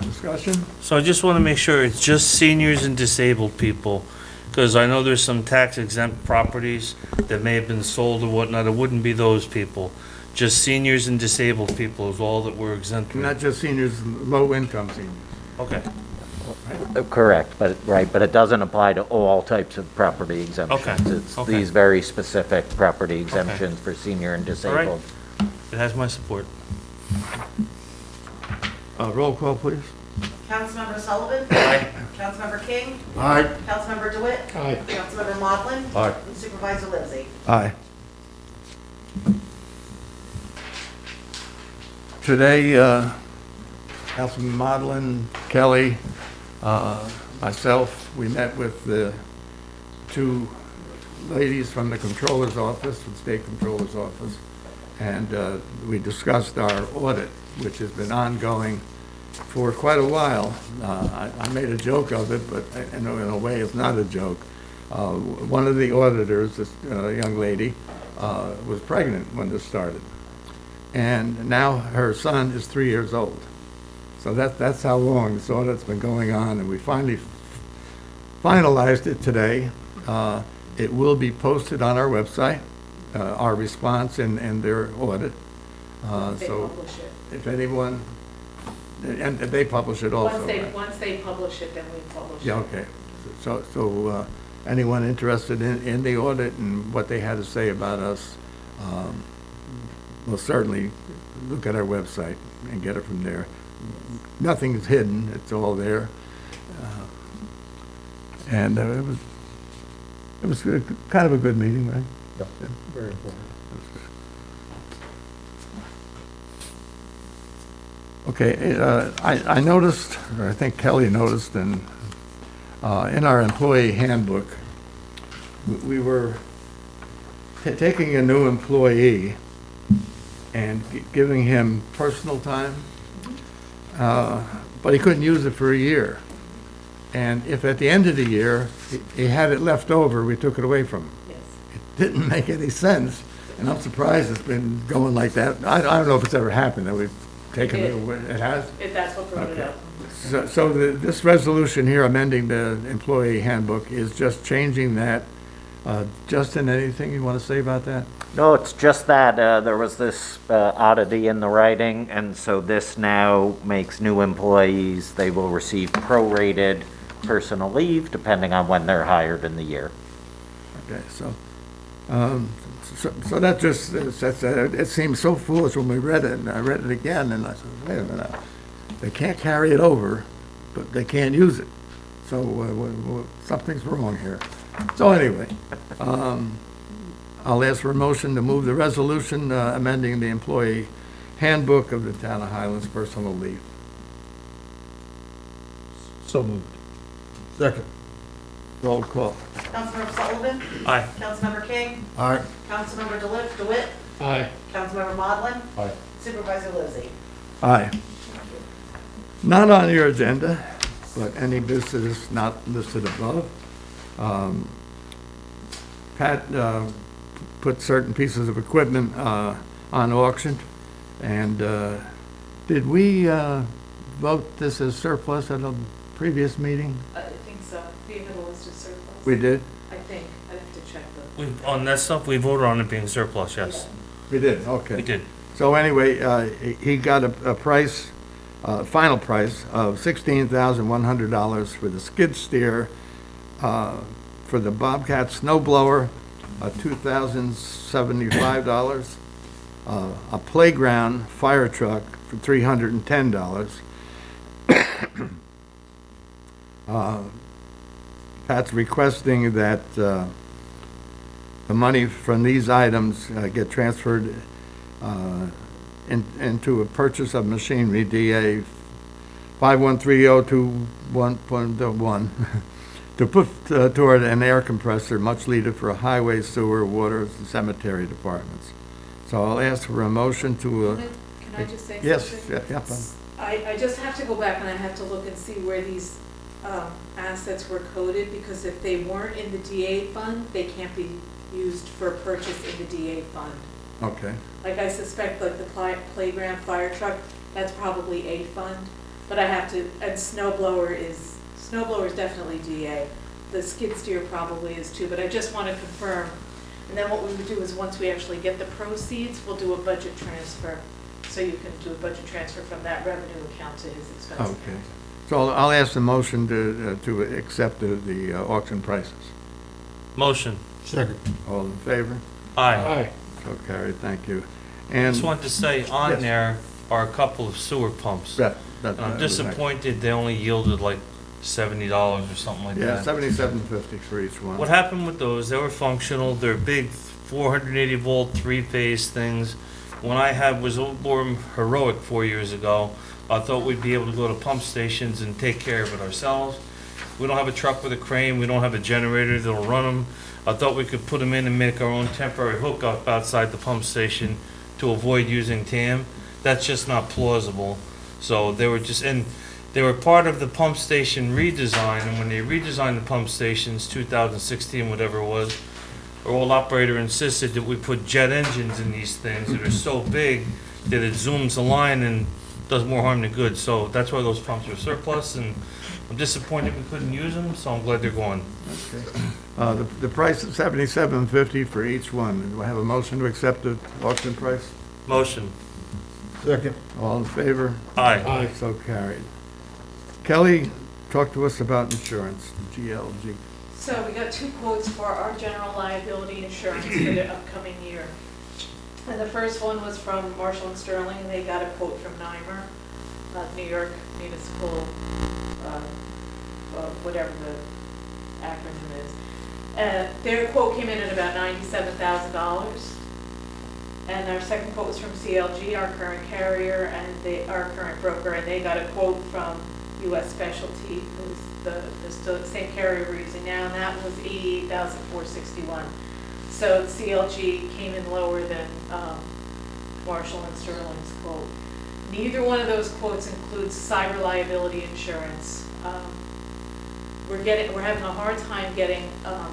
Discussion? So I just want to make sure it's just seniors and disabled people, because I know there's some tax exempt properties that may have been sold or whatnot. It wouldn't be those people. Just seniors and disabled people is all that we're exempt from. Not just seniors, low-income seniors. Okay, Correct, but it doesn't apply to all types of property exemptions. Okay, It's okay. these very specific property exemptions for senior and disabled. it has my support. Roll call, please. Councilmember Sullivan? Aye. Councilmember King? Aye. Councilmember DeWitt? Aye. Councilmember Maudlin? Aye. And Supervisor Lindsay. Aye. Today, Councilman Maudlin, Kelly, myself, we met with the two ladies from the Controller's Office, the State Controller's Office, and we discussed our audit, which has been ongoing for quite a while. I made a joke of it, but in a way, it's not a joke. One of the auditors, this young lady, was pregnant when this started. And now her son is 3 years old. So that's how long this audit's been going on, and we finally finalized it today. It will be posted on our website, our response and their audit. They So publish it. if anyone, and they publish it also, right? Once they publish it, then we publish it. Yeah, okay. So anyone interested in the audit and what they had to say about us, will certainly look at our website and get it from there. Nothing is hidden, it's all there. And it was kind of a good meeting, right? Yep, very important. Okay, I noticed, or I think Kelly noticed, in our employee handbook, we were taking a new employee and giving him personal time, but he couldn't use it for a year. And if at the end of the year, he had it left over, we took it away from him. Yes. It didn't make any sense, and I'm surprised it's been going like that. I don't know if it's ever happened, that we've taken it away. It has? That's what brought it Okay. up. So this resolution here, amending the employee handbook, is just changing that. Justin, anything you want to say about that? No, it's just that there was this oddity in the writing, and so this now makes new employees, they will receive prorated personal leave depending on when they're hired in the year. Okay, so that just, it seemed so foolish when we read it, and I read it again, and I said, wait a minute, they can't carry it over, but they can't use it. So something's wrong here. So anyway, I'll ask for a motion to move the resolution amending the employee handbook of the town of Highlands personal leave. So moved. Second. Roll call. Councilmember Sullivan? Aye. Councilmember King? All right. Councilmember DeWitt? Aye. Councilmember Maudlin? Aye. Supervisor Lindsay. Aye. Not on your agenda, but any business not listed above. Pat put certain pieces of equipment on auction, and did we vote this as surplus at a previous meeting? I think so. We have a list of surplus. We did? I think. I have to check the. On that stuff, we voted on it being surplus, yes. We did, okay. We did. So anyway, he got a price, final price of $16,100 for the skid steer, for the Bobcat snow blower, $2,075, a playground fire truck for $310. Pat's requesting that the money from these items get transferred into a purchase of machinery, DA 513021.1, to put toward an air compressor much needed for highway, sewer, water, and cemetery departments. So I'll ask for a motion to, Can I just say something? yes, yeah. I just have to go back and I have to look and see where these assets were coded, because if they weren't in the DA fund, they can't be used for purchase in the DA fund. Okay. Like I suspect like the playground fire truck, that's probably a fund, but I have to, and snow blower is definitely DA. The skid steer probably is too, but I just want to confirm. And then what we would do is once we actually get the proceeds, we'll do a budget transfer. So you can do a budget transfer from that revenue account to his expense account. Okay. So I'll ask the motion to accept the auction prices. Motion. Second. All in favor? Aye. So carried, thank you. I And just wanted to say, on Yes. there are a couple of sewer pumps. that And I'm was next. disappointed they only yielded like $70 or something like Yeah, that. $77.50 for each one. What happened with those? They were functional. They're big 480 volt, three-phase things. When I was a little more heroic 4 years ago, I thought we'd be able to go to pump stations and take care of it ourselves. We don't have a truck with a crane. We don't have a generator that'll run them. I thought we could put them in and make our own temporary hookup outside the pump station to avoid using TAM. That's just not plausible. So they were they were part of the pump station redesign, and when they redesigned the pump stations, 2016, whatever it was, our old operator insisted that we put jet engines in these things that are so big that it zooms the line and does more harm than good. So that's why those pumps are surplus, and I'm disappointed we couldn't use them, so I'm glad they're gone. The price is $77.50 for each one. Do I have a motion to accept the auction price? Motion. Second. All in favor? Aye. So carried. Kelly, talk to us about insurance, GLG. So we got 2 quotes for our general liability insurance for the upcoming year. And the first one was from Marshall and Sterling. They got a quote from NYMER, New York Municipal, whatever the acronym is. Their quote came in at about $97,000. And our second quote was from CLG, our current carrier, and our current broker, and they got a quote from U.S. Specialty, who's the same carrier we're using now, and that was $88,461. So CLG came in lower than Marshall and Sterling's quote. Neither one of those quotes includes cyber liability insurance. We're having a hard time getting a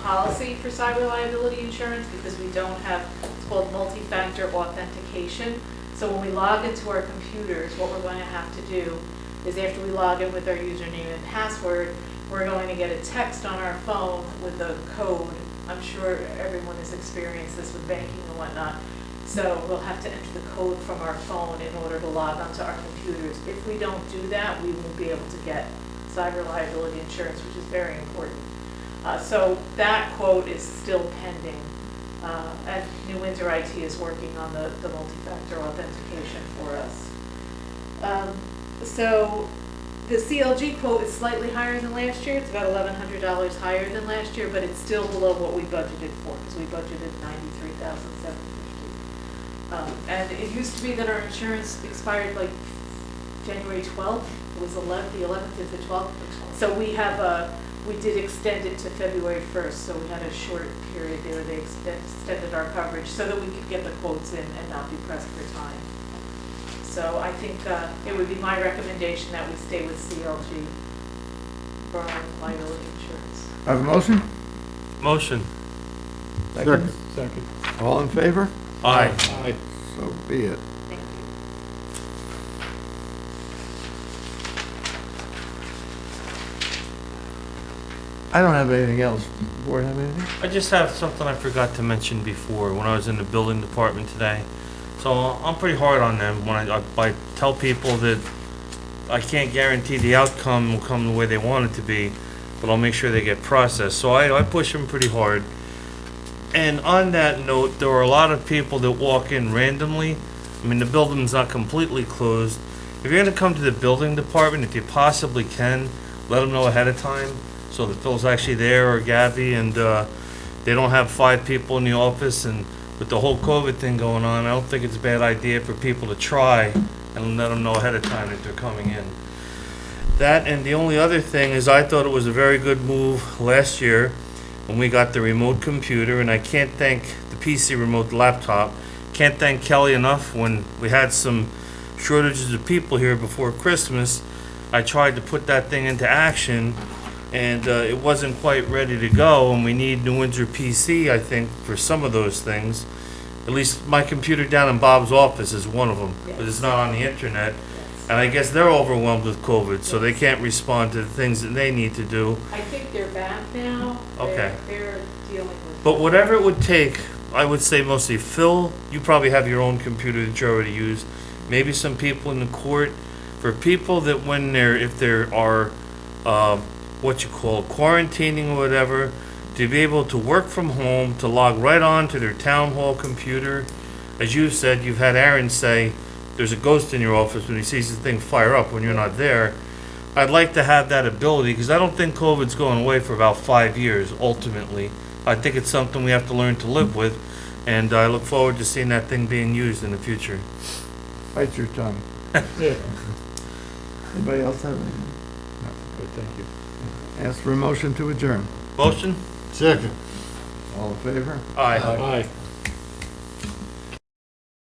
policy for cyber liability insurance because we don't have, it's called multi-factor authentication. So when we log into our computers, what we're going to have to do is after we log in with our username and password, we're going to get a text on our phone with a code. I'm sure everyone has experienced this with banking and whatnot. So we'll have to enter the code from our phone in order to log onto our computers. If we don't do that, we won't be able to get cyber liability insurance, which is very important. So that quote is still pending. And New Windsor IT is working on the multi-factor authentication for us. So the CLG quote is slightly higher than last year. It's about $1,100 higher than last year, but it's still below what we budgeted for, because we budgeted $93,750. And it used to be that our insurance expired like January 12th. It was the 11th to the 12th. So we did extend it to February 1st. So we had a short period there where they extended our coverage so that we could get the quotes in and not be pressed for time. So I think it would be my recommendation that we stay with CLG for our liability insurance. I have a motion? Motion. Second. All in favor? Aye. So be it. Thank you. I don't have anything else. Board have anything? I just have something I forgot to mention before when I was in the building department today. So I'm pretty hard on them when I tell people that I can't guarantee the outcome will come the way they want it to be, but I'll make sure they get processed. So I push them pretty hard. And on that note, there are a lot of people that walk in randomly. I mean, the building's not completely closed. If you're gonna come to the building department, if you possibly can, let them know ahead of time so that Phil's actually there or Gabby, and they don't have 5 people in the office and with the whole COVID thing going on, I don't think it's a bad idea for people to try and let them know ahead of time that they're coming in. That, and the only other thing is I thought it was a very good move last year when we got the remote computer, and I can't thank the PC remote laptop. Can't thank Kelly enough. When we had some shortages of people here before Christmas, I tried to put that thing into action, and it wasn't quite ready to go, and we need New Windsor PC, I think, for some of those things. At least my computer down in Bob's office is one of them, but it's not on the internet. And I guess they're overwhelmed with COVID, so they can't respond to the things that they need to do. I think they're back now. Okay. They're dealing with. But whatever it would take, I would say mostly Phil, you probably have your own computer that you already use. Maybe some people in the court. For people that if there are, quarantining or whatever, to be able to work from home, to log right on to their town hall computer. As you said, you've had Aaron say, there's a ghost in your office when he sees the thing fire up when you're not there. I'd like to have that ability, because I don't think COVID's going away for about 5 years, ultimately. I think it's something we have to learn to live with, and I look forward to seeing that thing being used in the future. Bite your tongue. Anybody else have anything? No. Good, thank you. Ask for a motion to adjourn. Motion? Second. All in favor? Aye. Aye.